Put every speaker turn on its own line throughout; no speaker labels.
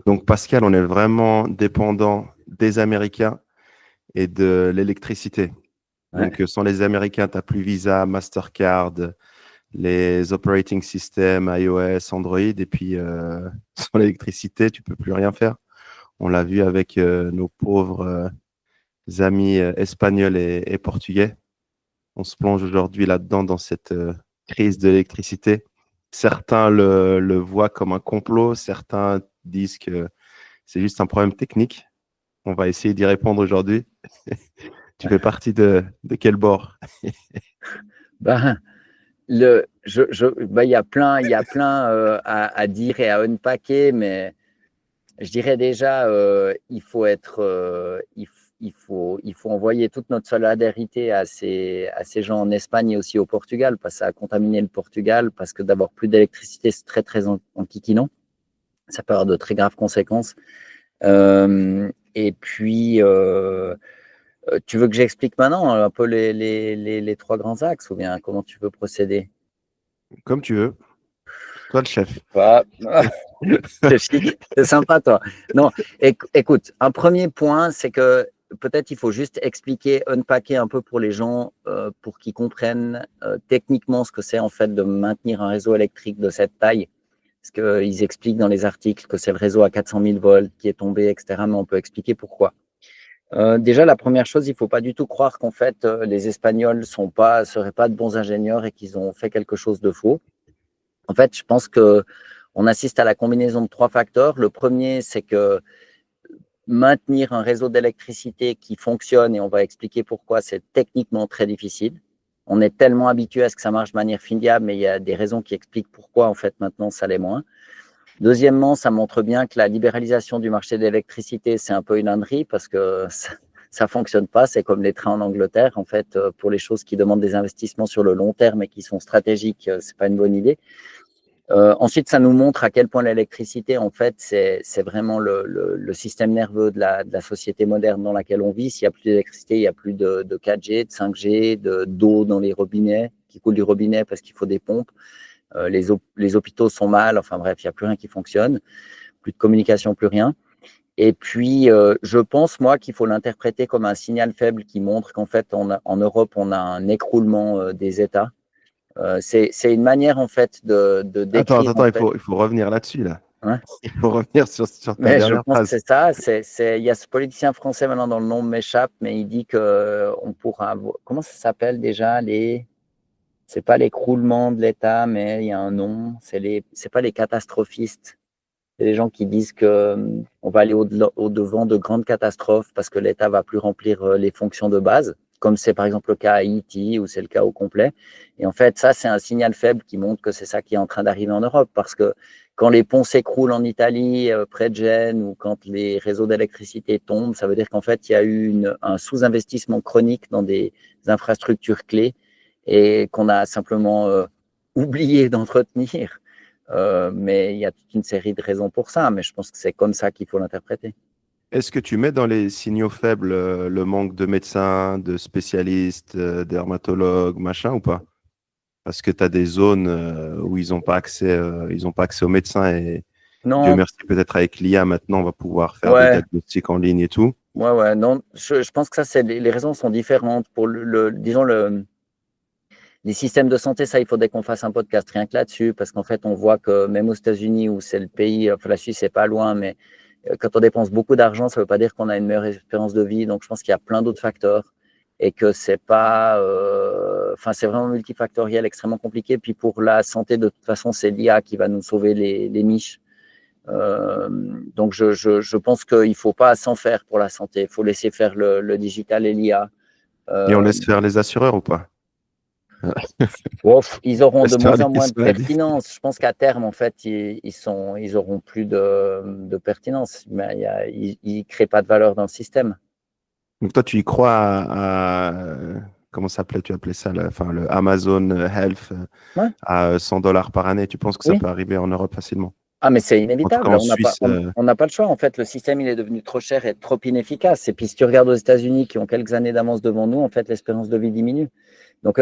Donc, Pascal, on est vraiment dépendant des Américains et de l'électricité.
Ouais.
Donc, sans les Américains, tu n'as plus Visa, Mastercard, les operating systems, iOS, Android. Et puis, sans l'électricité, tu peux plus rien faire. On l'a vu avec nos pauvres amis espagnols et portugais. On se plonge aujourd'hui là-dedans dans cette crise de l'électricité. Certains le voient comme un complot, certains disent que c'est juste un problème technique. On va essayer d'y répondre aujourd'hui. Tu fais partie de quel bord?
Ben, il y a plein à dire et à unpacker, mais je dirais déjà, il faut envoyer toute notre solidarité à ces gens en Espagne et aussi au Portugal, parce que ça a contaminé le Portugal, parce que d'avoir plus d'électricité, c'est très, très enquiquinant. Ça peut avoir de très graves conséquences. Et puis, tu veux que j'explique maintenant un peu les trois grands axes ou bien comment tu veux procéder?
Comme tu veux. Toi, le chef.
Bah, c'est chic, c'est sympa, toi. Non, écoute, un premier point, c'est que peut-être il faut juste expliquer, unpacker un peu pour les gens, pour qu'ils comprennent techniquement ce que c'est en fait de maintenir un réseau électrique de cette taille. Parce qu'ils expliquent dans les articles que c'est le réseau à 400 000 volts qui est tombé, etc. Mais on peut expliquer pourquoi. Déjà, la première chose, il ne faut pas du tout croire qu'en fait, les Espagnols ne seraient pas de bons ingénieurs et qu'ils ont fait quelque chose de faux. En fait, je pense qu'on assiste à la combinaison de trois facteurs. Le premier, c'est que maintenir un réseau d'électricité qui fonctionne, et on va expliquer pourquoi, c'est techniquement très difficile. On est tellement habitué à ce que ça marche de manière fiable, mais il y a des raisons qui expliquent pourquoi, en fait, maintenant, ça l'est moins. Deuxièmement, ça montre bien que la libéralisation du marché de l'électricité, c'est un peu une ânerie parce que ça fonctionne pas. C'est comme les trains en Angleterre. En fait, pour les choses qui demandent des investissements sur le long terme et qui sont stratégiques, c'est pas une bonne idée. Ensuite, ça nous montre à quel point l'électricité, en fait, c'est vraiment le système nerveux de la société moderne dans laquelle on vit. S'il n'y a plus d'électricité, il n'y a plus de 4G, de 5G, d'eau dans les robinets, qui coule du robinet parce qu'il faut des pompes. Les hôpitaux sont mal. Enfin bref, il n'y a plus rien qui fonctionne. Plus de communication, plus rien. Et puis, je pense, moi, qu'il faut l'interpréter comme un signal faible qui montre qu'en fait, en Europe, on a un écroulement des États. C'est une manière, en fait, de décrire,
Attends,
en fait,
il faut revenir là-dessus, là.
hein.
Il faut revenir sur ta
Mais je
dernière
pense que
phrase.
c'est ça. Il y a ce politicien français maintenant dont le nom m'échappe, mais il dit que on pourra. Comment ça s'appelle déjà c'est pas l'écroulement de l'État, mais il y a un nom. C'est pas les catastrophistes. C'est les gens qui disent que on va aller au-devant de grandes catastrophes parce que l'État va plus remplir les fonctions de base, comme c'est par exemple le cas à Haïti ou c'est le cas au complet. Et en fait, ça, c'est un signal faible qui montre que c'est ça qui est en train d'arriver en Europe parce que quand les ponts s'écroulent en Italie, près de Gênes, ou quand les réseaux d'électricité tombent, ça veut dire qu'en fait, il y a eu un sous-investissement chronique dans des infrastructures clés et qu'on a simplement oublié d'entretenir. Mais il y a toute une série de raisons pour ça, mais je pense que c'est comme ça qu'il faut l'interpréter.
Est-ce que tu mets dans les signaux faibles le manque de médecins, de spécialistes, dermatologues, machin ou pas? Parce que tu as des zones où ils ont pas accès aux médecins et Dieu
Non,
merci, peut-être avec l'IA maintenant, on va pouvoir faire des
ouais,
diagnostics en ligne et tout.
ouais, non, je pense que ça, les raisons sont différentes. Pour disons, les systèmes de santé, ça, il faudrait qu'on fasse un podcast rien que là-dessus, parce qu'en fait, on voit que même aux États-Unis, où c'est le pays, enfin, la Suisse, c'est pas loin, mais quand on dépense beaucoup d'argent, ça veut pas dire qu'on a une meilleure espérance de vie. Donc, je pense qu'il y a plein d'autres facteurs et que c'est pas, enfin, c'est vraiment multifactoriel, extrêmement compliqué. Puis pour la santé, de toute façon, c'est l'IA qui va nous sauver les niches. Donc, je pense qu'il ne faut pas s'en faire pour la santé. Il faut laisser faire le digital et l'IA.
Et on
Euh,
laisse faire les assureurs ou pas?
Ils auront de
Laisse faire
moins en moins de
les maladies.
pertinence. Je pense qu'à terme, en fait, ils auront plus de pertinence. Mais ils ne créent pas de valeur dans le système.
Donc toi, tu y crois comment ça s'appelait? Tu appelais ça enfin, le Amazon Health
Ouais,
à $100 par année. Tu penses que ça
oui.
peut arriver en Europe facilement?
Ah, mais c'est
En tout cas,
inévitable.
en Suisse.
On n'a pas le choix. En fait, le système, il est devenu trop cher et trop inefficace. Et puis, si tu regardes aux États-Unis, qui ont quelques années d'avance devant nous, en fait, l'espérance de vie diminue. Donc,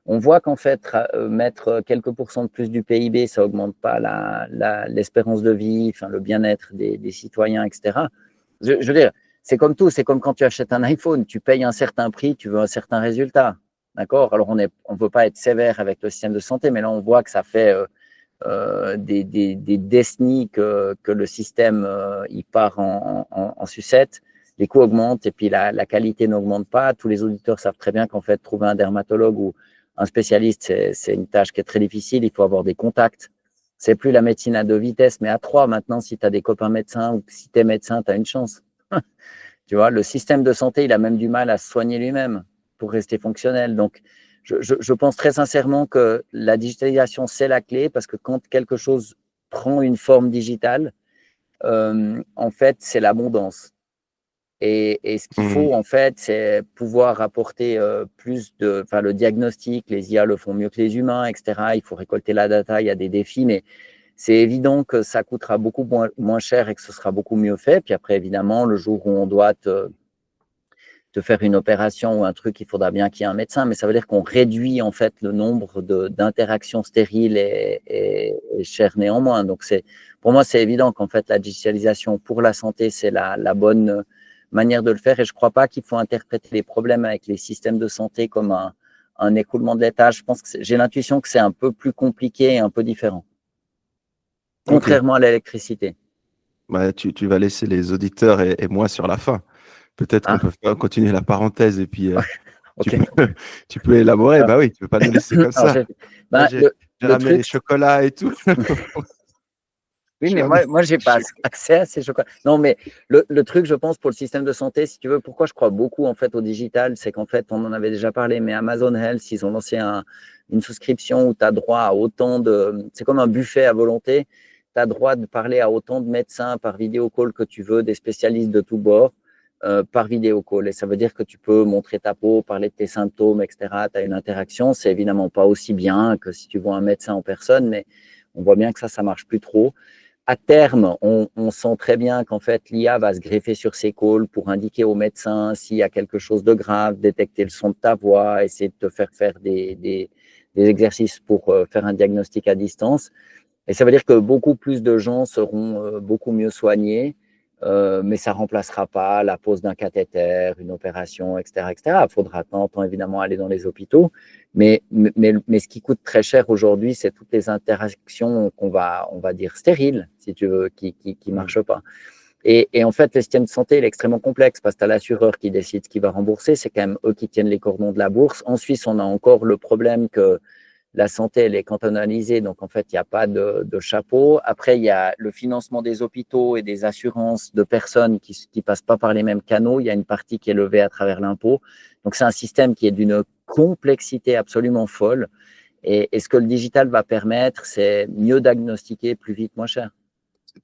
on voit qu'en fait, mettre quelques pourcents de plus du PIB, ça augmente pas l'espérance de vie, enfin, le bien-être des citoyens, etc. Je veux dire, c'est comme tout, c'est comme quand tu achètes un iPhone, tu payes un certain prix, tu veux un certain résultat. D'accord? Alors, on ne veut pas être sévère avec le système de santé, mais là, on voit que ça fait des décennies que le système il part en sucette. Les coûts augmentent et puis la qualité n'augmente pas. Tous les auditeurs savent très bien qu'en fait, trouver un dermatologue ou un spécialiste, c'est une tâche qui est très difficile. Il faut avoir des contacts. C'est plus la médecine à 2 vitesses, mais à 3. Maintenant, si tu as des copains médecins ou si tu es médecin, tu as une chance. Tu vois, le système de santé, il a même du mal à se soigner lui-même pour rester fonctionnel. Donc, je pense très sincèrement que la digitalisation, c'est la clé parce que quand quelque chose prend une forme digitale, en fait, c'est l'abondance. Et ce qu'il faut, en fait, c'est pouvoir apporter plus de. Enfin, le diagnostic, les IA le font mieux que les humains, etc. Il faut récolter la data, il y a des défis, mais c'est évident que ça coûtera beaucoup moins cher et que ce sera beaucoup mieux fait. Puis après, évidemment, le jour où on doit te faire une opération ou un truc, il faudra bien qu'il y ait un médecin, mais ça veut dire qu'on réduit en fait le nombre d'interactions stériles et chères néanmoins. Donc, pour moi, c'est évident qu'en fait, la digitalisation pour la santé, c'est la bonne manière de le faire. Et je ne crois pas qu'il faut interpréter les problèmes avec les systèmes de santé comme un écoulement de l'État. Je pense que j'ai l'intuition que c'est un peu plus compliqué et un peu différent, contrairement à l'électricité.
Bah, tu vas laisser les auditeurs et moi sur la fin. Peut-être qu'on
Hein?
peut continuer la parenthèse et puis tu,
Ok.
peux, tu peux élaborer. Bah oui, tu ne peux pas nous laisser comme
Alors,
ça. Moi,
ben,
j'ai
le
ramené les
truc,
chocolats et tout.
oui,
Je
mais
suis ramené
moi, j'ai
des
pas
chocolats.
accès à ces chocolats. Non, mais le truc, je pense, pour le système de santé, si tu veux, pourquoi je crois beaucoup en fait au digital, c'est qu'en fait, on en avait déjà parlé, mais Amazon Health, ils ont lancé une souscription où tu as droit à autant de. C'est comme un buffet à volonté. Tu as droit de parler à autant de médecins par vidéo call que tu veux, des spécialistes de tous bords, par vidéo call. Et ça veut dire que tu peux montrer ta peau, parler de tes symptômes, etc. Tu as une interaction. C'est évidemment pas aussi bien que si tu vois un médecin en personne, mais on voit bien que ça marche plus trop. À terme, on sent très bien qu'en fait, l'IA va se greffer sur ces calls pour indiquer au médecin s'il y a quelque chose de grave, détecter le son de ta voix, essayer de te faire des exercices pour faire un diagnostic à distance. Et ça veut dire que beaucoup plus de gens seront beaucoup mieux soignés, mais ça ne remplacera pas la pose d'un cathéter, une opération, etc., etc. Il faudra de temps en temps, évidemment, aller dans les hôpitaux. Mais ce qui coûte très cher aujourd'hui, c'est toutes les interactions on va dire stériles, si tu veux, qui ne marchent pas. Et en fait, le système de santé il est extrêmement complexe parce que tu as l'assureur qui décide qui va rembourser. C'est quand même eux qui tiennent les cordons de la bourse. En Suisse, on a encore le problème que la santé, elle est cantonalisée, donc en fait, il n'y a pas de chapeau. Après, il y a le financement des hôpitaux et des assurances de personnes qui ne passent pas par les mêmes canaux. Il y a une partie qui est levée à travers l'impôt. Donc, c'est un système qui est d'une complexité absolument folle. Et ce que le digital va permettre, c'est mieux diagnostiquer plus vite, moins cher.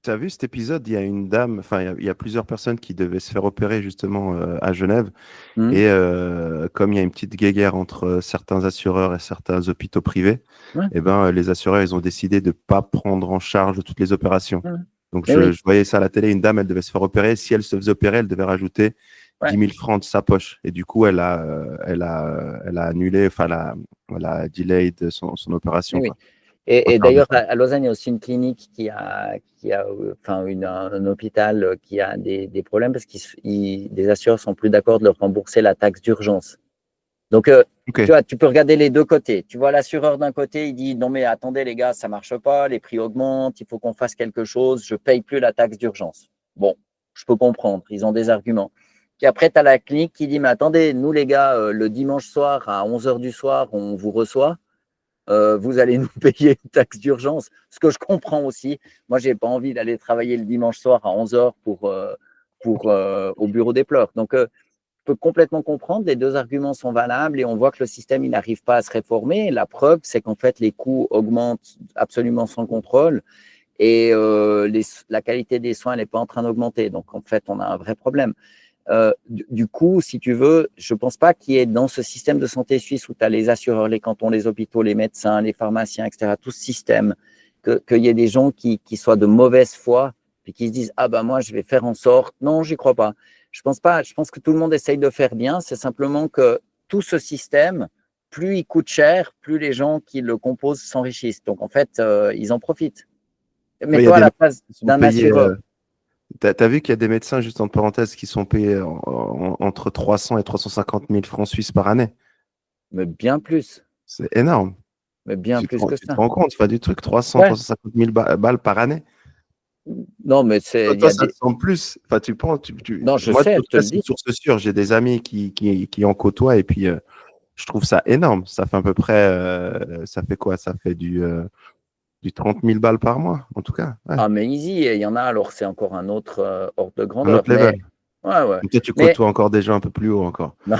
Tu as vu cet épisode? Il y a une dame, enfin, il y a plusieurs personnes qui devaient se faire opérer justement à Genève.
Mmh.
Et comme il y a une petite guéguerre entre certains assureurs et certains hôpitaux privés,
Ouais,
eh ben, les assureurs, ils ont décidé de ne pas prendre en charge toutes les opérations.
ouais.
Donc,
Mais oui,
je voyais ça à la télé, une dame, elle devait se faire opérer. Si elle se faisait opérer, elle devait rajouter
ouais.
10 000 francs de sa poche. Et du coup, elle a annulé, enfin, elle a delayed son opération,
Oui, oui.
quoi.
Et
3 quarts de
d'ailleurs,
temps.
à Lausanne, il y a aussi une clinique enfin, un hôpital qui a des problèmes parce que des assureurs sont plus d'accord de leur rembourser la taxe d'urgence. Donc,
Ok.
tu vois, tu peux regarder les deux côtés. Tu vois, l'assureur d'un côté, il dit non, mais attendez, les gars, ça marche pas, les prix augmentent, il faut qu'on fasse quelque chose, je paye plus la taxe d'urgence. Bon, je peux comprendre, ils ont des arguments. Puis après, tu as la clinique qui dit mais attendez, nous, les gars, le dimanche soir à 11 h du soir, on vous reçoit. Vous allez nous payer une taxe d'urgence. Ce que je comprends aussi. Moi, je n'ai pas envie d'aller travailler le dimanche soir à 11 h au bureau des pleurs. Donc, je peux complètement comprendre. Les deux arguments sont valables et on voit que le système, il n'arrive pas à se réformer. La preuve, c'est qu'en fait, les coûts augmentent absolument sans contrôle et la qualité des soins, elle n'est pas en train d'augmenter. Donc, en fait, on a un vrai problème. Du coup, si tu veux, je ne pense pas qu'il y ait dans ce système de santé suisse où tu as les assureurs, les cantons, les hôpitaux, les médecins, les pharmaciens, etc., tout ce système, qu'il y ait des gens qui soient de mauvaise foi et qui se disent ah ben moi je vais faire en sorte. Non, j'y crois pas. Je pense pas. Je pense que tout le monde essaye de faire bien. C'est simplement que tout ce système plus il coûte cher, plus les gens qui le composent s'enrichissent. Donc, en fait, ils en profitent.
Mais il y a
Mets-toi à
des
la
médecins
place
qui sont
d'un
payés.
assureur.
T'as vu qu'il y a des médecins, juste en parenthèse, qui sont payés entre 300 et 350 000 francs suisses par année.
Mais bien plus.
C'est énorme.
Mais bien
Tu te,
plus
rends-
que
tu te
ça.
rends compte, enfin, du truc, 300,
Ouais.
350 000 balles par année.
Non, mais
Toi,
il y a
ça
des.
te semble plus. Enfin, tu penses,
Non, je
moi,
sais,
en
je
tout
te
cas,
le
c'est une
dis.
source sûre. J'ai des amis qui en côtoient et puis je trouve ça énorme. Ça fait à peu près, ça fait quoi? Ça fait du 30 000 balles par mois, en tout cas. Ouais.
Ah, mais easy, et il y en a, alors c'est encore un autre ordre de
Un
grandeur.
autre level.
Mais, ouais, ouais.
Et toi, tu
Mais,
côtoies encore des gens un peu plus haut encore.
non,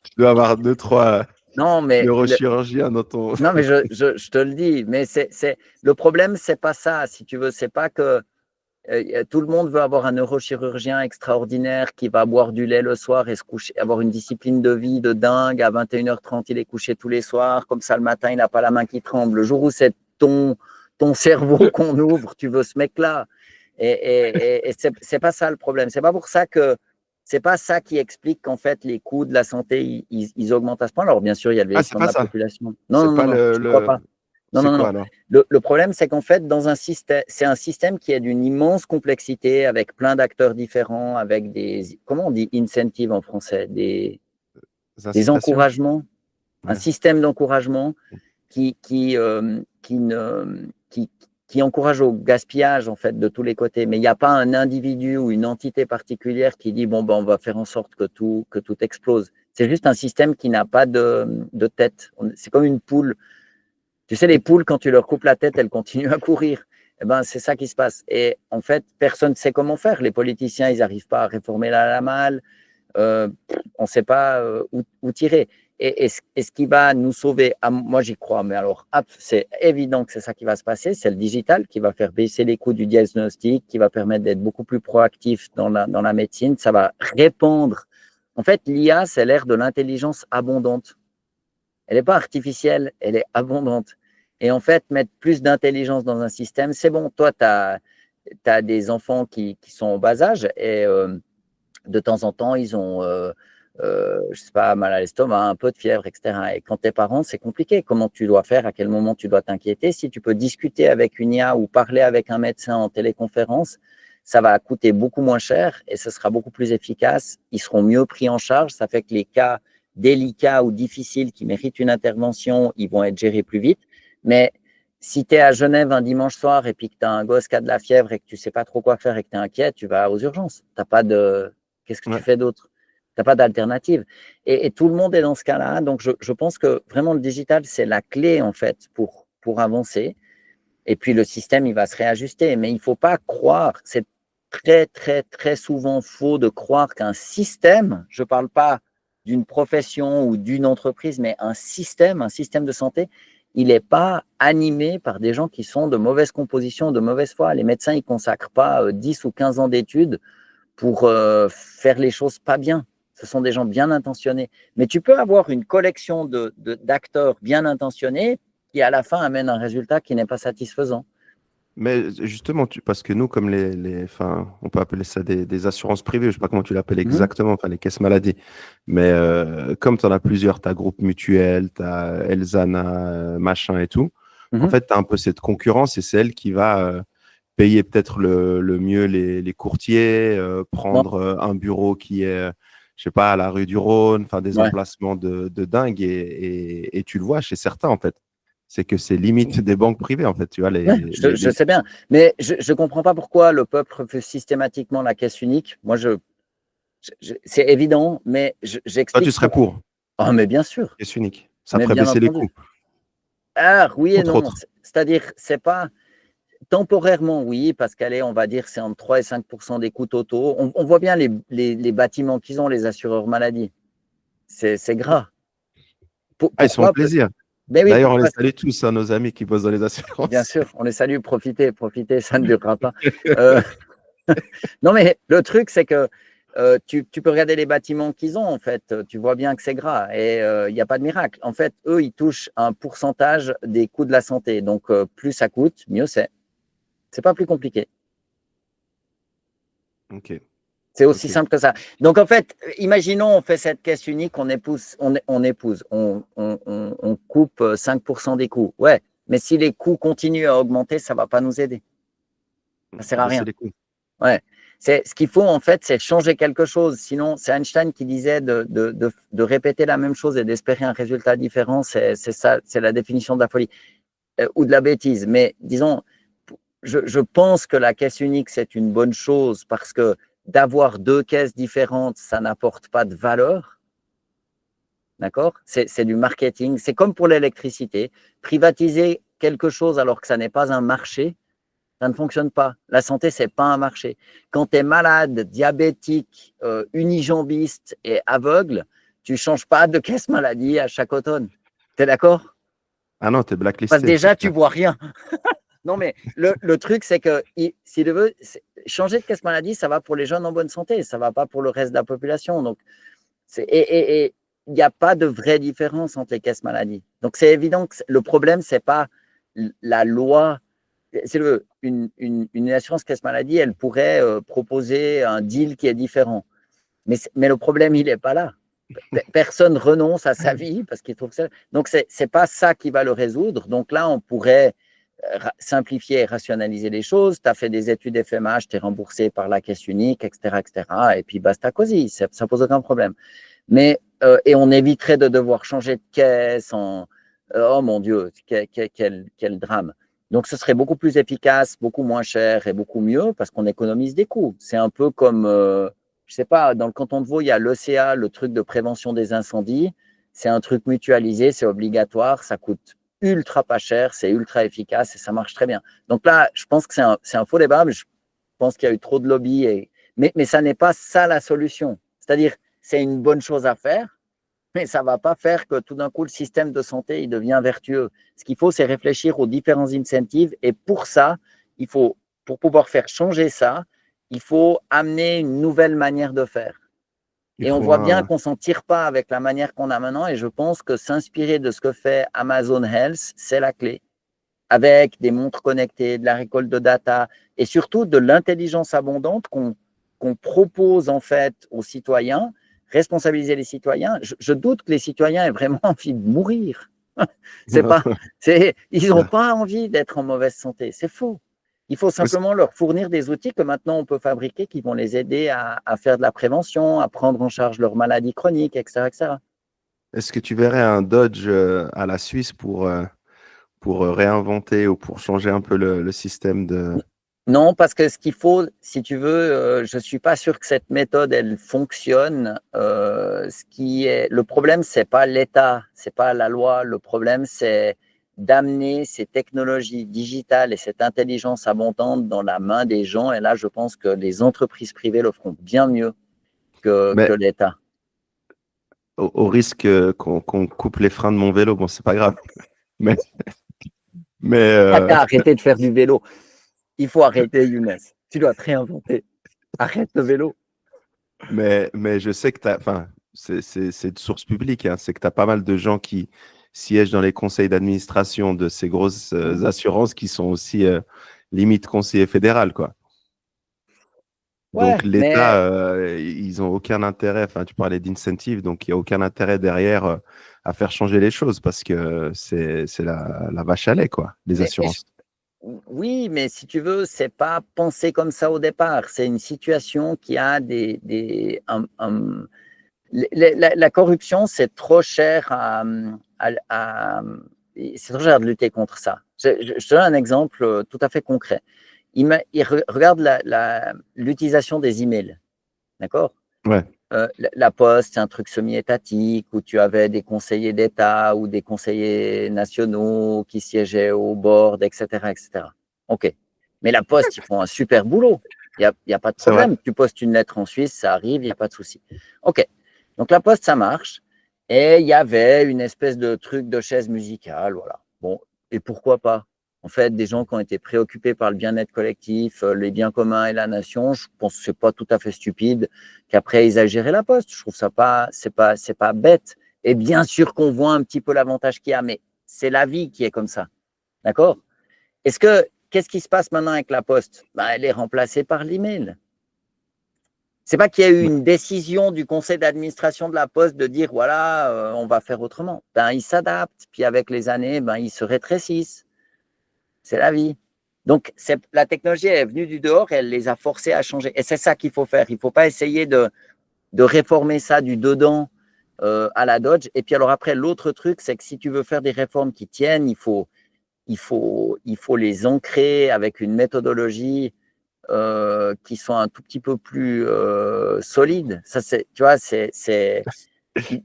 Tu dois avoir deux, trois
non, mais
neurochirurgiens dans ton.
non, mais je te le dis, mais le problème, c'est pas ça, si tu veux, c'est pas que tout le monde veut avoir un neurochirurgien extraordinaire qui va boire du lait le soir et se coucher, avoir une discipline de vie de dingue. À 21h30, il est couché tous les soirs, comme ça le matin, il n'a pas la main qui tremble. Le jour où c'est ton cerveau qu'on ouvre, tu veux ce mec-là. Et c'est pas ça le problème. C'est pas pour ça que c'est pas ça qui explique qu'en fait les coûts de la santé ils augmentent à ce point. Alors bien sûr, il y a le
Ah, c'est
vieillissement de
pas
la
ça.
population. Non,
C'est
non, non,
pas
non, je ne crois pas. Non,
C'est
non, non,
quoi
non.
alors?
Le problème, c'est qu'en fait, dans un système, c'est un système qui est d'une immense complexité, avec plein d'acteurs différents, avec des, comment on dit incentive en français,
Des
des
incitations?
encouragements, un
Ouais.
système d'encouragement qui, qui encourage au gaspillage en fait de tous les côtés. Mais il n'y a pas un individu ou une entité particulière qui dit bon ben on va faire en sorte que tout explose. C'est juste un système qui n'a pas de tête. C'est comme une poule. Tu sais, les poules, quand tu leur coupes la tête, elles continuent à courir. Eh ben, c'est ça qui se passe. Et en fait, personne ne sait comment faire. Les politiciens, ils n'arrivent pas à réformer la lamal. On ne sait pas où tirer. Et ce qui va nous sauver, moi j'y crois, mais alors c'est évident que c'est ça qui va se passer, c'est le digital qui va faire baisser les coûts du diagnostic, qui va permettre d'être beaucoup plus proactif dans la médecine. Ça va répandre. En fait, l'IA, c'est l'ère de l'intelligence abondante. Elle n'est pas artificielle, elle est abondante. Et en fait, mettre plus d'intelligence dans un système, c'est bon. Toi, tu as des enfants qui sont au bas âge et de temps en temps, ils ont, je sais pas, mal à l'estomac, un peu de fièvre, etc. Et quand tu es parent, c'est compliqué. Comment tu dois faire, à quel moment tu dois t'inquiéter. Si tu peux discuter avec une IA ou parler avec un médecin en téléconférence, ça va coûter beaucoup moins cher et ce sera beaucoup plus efficace. Ils seront mieux pris en charge. Ça fait que les cas délicats ou difficiles qui méritent une intervention, ils vont être gérés plus vite. Mais si tu es à Genève un dimanche soir et puis que tu as un gosse qui a de la fièvre et que tu ne sais pas trop quoi faire et que tu es inquiet, tu vas aux urgences. T'as pas de... Qu'est-ce que tu
Ouais.
fais d'autre? Tu n'as pas d'alternative. Et tout le monde est dans ce cas-là. Donc, je pense que vraiment le digital, c'est la clé en fait pour avancer. Et puis, le système, il va se réajuster. Mais il ne faut pas croire, c'est très, très, très souvent faux de croire qu'un système, je ne parle pas d'une profession ou d'une entreprise, mais un système de santé, il n'est pas animé par des gens qui sont de mauvaise composition, de mauvaise foi. Les médecins, ils ne consacrent pas 10 ou 15 ans d'études pour faire les choses pas bien. Ce sont des gens bien intentionnés. Mais tu peux avoir une collection d'acteurs bien intentionnés qui, à la fin, amènent un résultat qui n'est pas satisfaisant.
Mais justement, parce que nous, comme enfin, on peut appeler ça des assurances privées, je ne sais pas comment tu l'appelles
Mhm.
exactement, enfin les caisses maladie. Mais comme tu en as plusieurs, tu as Groupe Mutuel, tu as Elzana, machin et tout, en
Mhm.
fait, tu as un peu cette concurrence et c'est elle qui va payer peut-être le mieux les courtiers,
Non,
prendre un bureau qui est, je sais pas, à la rue du Rhône, enfin des
ouais.
emplacements de dingue et tu le vois chez certains, en fait. C'est que c'est limite des banques privées, en fait, tu vois,
Ouais, je sais bien. Mais je ne comprends pas pourquoi le peuple refuse systématiquement la caisse unique. Moi, c'est évident, mais
Toi, tu
j'explique
serais
pourquoi.
pour,
Oh, mais bien sûr,
caisse unique. Ça
mais
ferait
bien
baisser les
entendu.
coûts,
Ah, oui et
entre
non.
autres.
C'est-à-dire, c'est pas. Temporairement, oui, parce qu'elle est, on va dire, c'est entre 3 et 5% des coûts totaux. On voit bien les bâtiments qu'ils ont, les assureurs maladie. C'est gras.
Ah, ils sont au
Pourquoi?
plaisir.
Ben oui,
D'ailleurs, on les
pourquoi?
salue tous, hein, nos amis qui bossent dans les
Bien
assurances.
sûr, on les salue, profitez, profitez, ça ne durera pas. Euh, non, mais le truc, c'est que tu peux regarder les bâtiments qu'ils ont, en fait. Tu vois bien que c'est gras et il n'y a pas de miracle. En fait, eux, ils touchent un pourcentage des coûts de la santé. Donc, plus ça coûte, mieux c'est. C'est pas plus compliqué.
Ok.
C'est aussi
Ok.
simple que ça. Donc, en fait, imaginons, on fait cette caisse unique, on coupe 5% des coûts. Ouais, mais si les coûts continuent à augmenter, ça ne va pas nous aider. Ça ne sert à
Baisser
rien.
les coûts.
Ouais. Ce qu'il faut, en fait, c'est changer quelque chose. Sinon, c'est Einstein qui disait de répéter la même chose et d'espérer un résultat différent. C'est ça, c'est la définition de la folie ou de la bêtise. Mais disons, je pense que la caisse unique, c'est une bonne chose parce que d'avoir deux caisses différentes, ça n'apporte pas de valeur. D'accord? C'est du marketing. C'est comme pour l'électricité. Privatiser quelque chose alors que ça n'est pas un marché, ça ne fonctionne pas. La santé, ce n'est pas un marché. Quand tu es malade, diabétique, unijambiste et aveugle, tu ne changes pas de caisse maladie à chaque automne. Tu es d'accord?
Ah non, t'es
Parce que
blacklisté, c'est
déjà, tu
clair.
ne vois rien. Non, mais le truc, c'est que si tu veux, changer de caisse maladie, ça va pour les jeunes en bonne santé, ça ne va pas pour le reste de la population. Donc, et il n'y a pas de vraie différence entre les caisses maladie. Donc, c'est évident que le problème, ce n'est pas la loi. C'est une assurance caisse maladie, elle pourrait proposer un deal qui est différent. Mais le problème, il n'est pas là. Personne renonce à sa vie parce qu'il trouve ça. Donc, ce n'est pas ça qui va le résoudre. Donc là, on pourrait simplifier et rationaliser les choses. Tu as fait des études FMH, tu es remboursé par la caisse unique, etc., etc. Et puis, basta cosy, ça ne pose aucun problème. Mais, et on éviterait de devoir changer de caisse oh mon Dieu, quel drame. Donc, ce serait beaucoup plus efficace, beaucoup moins cher et beaucoup mieux parce qu'on économise des coûts. C'est un peu comme, je ne sais pas, dans le canton de Vaud, il y a l'ECA, le truc de prévention des incendies. C'est un truc mutualisé, c'est obligatoire, ça coûte ultra pas cher, c'est ultra efficace et ça marche très bien. Donc là, je pense que c'est un faux débat, mais je pense qu'il y a eu trop de lobby. Mais ça n'est pas ça la solution. C'est-à-dire, c'est une bonne chose à faire, mais ça ne va pas faire que tout d'un coup, le système de santé il devient vertueux. Ce qu'il faut, c'est réfléchir aux différents incentives. Et pour ça, pour pouvoir faire changer ça, il faut amener une nouvelle manière de faire.
Il
Et on
faut
voit bien
un...
qu'on ne s'en tire pas avec la manière qu'on a maintenant. Et je pense que s'inspirer de ce que fait Amazon Health, c'est la clé. Avec des montres connectées, de la récolte de data et surtout de l'intelligence abondante qu'on propose en fait aux citoyens, responsabiliser les citoyens. Je doute que les citoyens aient vraiment envie de mourir. Ils n'ont pas envie d'être en mauvaise santé. C'est faux. Il faut simplement leur fournir des outils que maintenant on peut fabriquer qui vont les aider à faire de la prévention, à prendre en charge leurs maladies chroniques, etc., etc.
Est-ce que tu verrais un Dodge à la Suisse pour réinventer ou pour changer un peu le système de...
Non, parce que ce qu'il faut, si tu veux, je ne suis pas sûr que cette méthode, elle fonctionne. Le problème, ce n'est pas l'État, ce n'est pas la loi. Le problème, c'est d'amener ces technologies digitales et cette intelligence abondante dans la main des gens. Et là, je pense que les entreprises privées le feront bien mieux que
Mais
l'État.
au risque qu'on coupe les freins de mon vélo, bon, c'est pas grave. Mais, mais
T'as arrêté de faire du vélo. Il faut arrêter, Younes. Tu dois te réinventer. Arrête le vélo.
mais je sais que enfin, c'est de source publique, hein, c'est que tu as pas mal de gens qui siègent dans les conseils d'administration de ces grosses assurances qui sont aussi limite conseillers fédéral, quoi. Donc
Ouais, mais
l'État, ils n'ont aucun intérêt, enfin tu parlais d'incentive, donc il n'y a aucun intérêt derrière à faire changer les choses parce que c'est la vache à lait, quoi, les
Mais,
assurances.
oui, mais si tu veux, c'est pas pensé comme ça au départ. C'est une situation qui a la corruption, c'est trop cher c'est trop cher de lutter contre ça. Je te donne un exemple tout à fait concret. Regarde l'utilisation des emails, d'accord?
Ouais,
La Poste, c'est un truc semi-étatique où tu avais des conseillers d'État ou des conseillers nationaux qui siégeaient au board, etc., etc. OK. Mais la Poste, ils font un super boulot. Il n'y a pas de
c'est vrai.
problème. Tu postes une lettre en Suisse, ça arrive, il n'y a pas de souci. OK. Donc la Poste, ça marche. Et il y avait une espèce de truc de chaise musicale. Voilà. Bon, et pourquoi pas? En fait, des gens qui ont été préoccupés par le bien-être collectif, les biens communs et la nation, je pense que ce n'est pas tout à fait stupide qu'après ils aient géré la Poste. Je trouve ça c'est pas bête. Et bien sûr qu'on voit un petit peu l'avantage qu'il y a, mais c'est la vie qui est comme ça. D'accord? Qu'est-ce qui se passe maintenant avec la Poste? Ben, elle est remplacée par l'email. C'est pas qu'il y a eu une décision du conseil d'administration de la Poste de dire voilà, on va faire autrement. Ben, ils s'adaptent, puis avec les années, ben, ils se rétrécissent. C'est la vie. Donc, la technologie elle est venue du dehors et elle les a forcés à changer. Et c'est ça qu'il faut faire. Il ne faut pas essayer de réformer ça du dedans à la Dodge. Et puis alors après, l'autre truc, c'est que si tu veux faire des réformes qui tiennent, il faut les ancrer avec une méthodologie qui sont un tout petit peu plus solides. Ça, tu vois,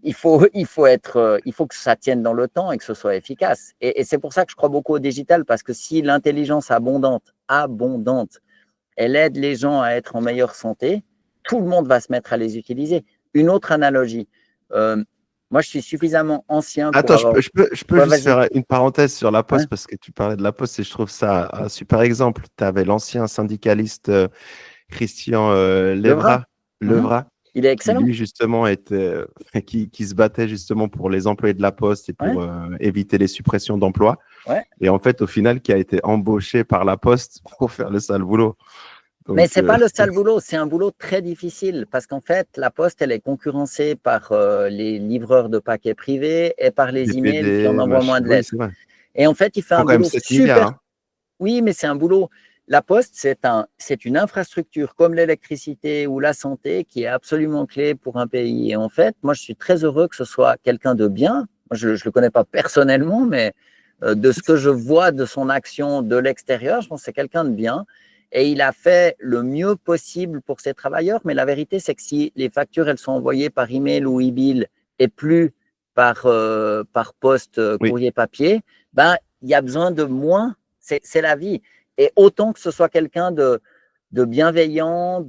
il faut que ça tienne dans le temps et que ce soit efficace. Et c'est pour ça que je crois beaucoup au digital, parce que si l'intelligence abondante, elle aide les gens à être en meilleure santé, tout le monde va se mettre à les utiliser. Une autre analogie, moi je suis suffisamment ancien pour
Attends,
avoir…
je peux
Ouais,
juste
vas-y.
faire une parenthèse sur la
Ouais,
Poste parce que tu parlais de la Poste et je trouve ça un super exemple. Tu avais l'ancien syndicaliste Christian
le bras. Mhm.
Levra,
Il est
qui
excellent.
lui justement était, qui se battait justement pour les employés de la Poste et
Ouais,
pour éviter les suppressions d'emplois.
ouais.
Et en fait, au final, qui a été embauché par la Poste pour faire le sale boulot.
Mais
Donc,
ce n'est pas le sale boulot, c'est un boulot très difficile parce qu'en fait, la Poste, elle est concurrencée par les livreurs de paquets privés et par les emails qui en
DPD,
envoient moins
machin.
de
Oui,
lettres.
c'est vrai.
Et en fait, il fait
Il faut
un
quand même
boulot
7 milliards.
super.
Hein.
Oui, mais c'est un boulot. La Poste, c'est une infrastructure comme l'électricité ou la santé qui est absolument clé pour un pays. Et en fait, moi, je suis très heureux que ce soit quelqu'un de bien. Moi, je ne le connais pas personnellement, mais de ce que je vois de son action de l'extérieur, je pense que c'est quelqu'un de bien. Et il a fait le mieux possible pour ses travailleurs. Mais la vérité, c'est que si les factures, elles sont envoyées par email ou e-bill et plus par poste
Oui.
courrier papier, ben, il y a besoin de moins. C'est la vie. Et autant que ce soit quelqu'un de bienveillant,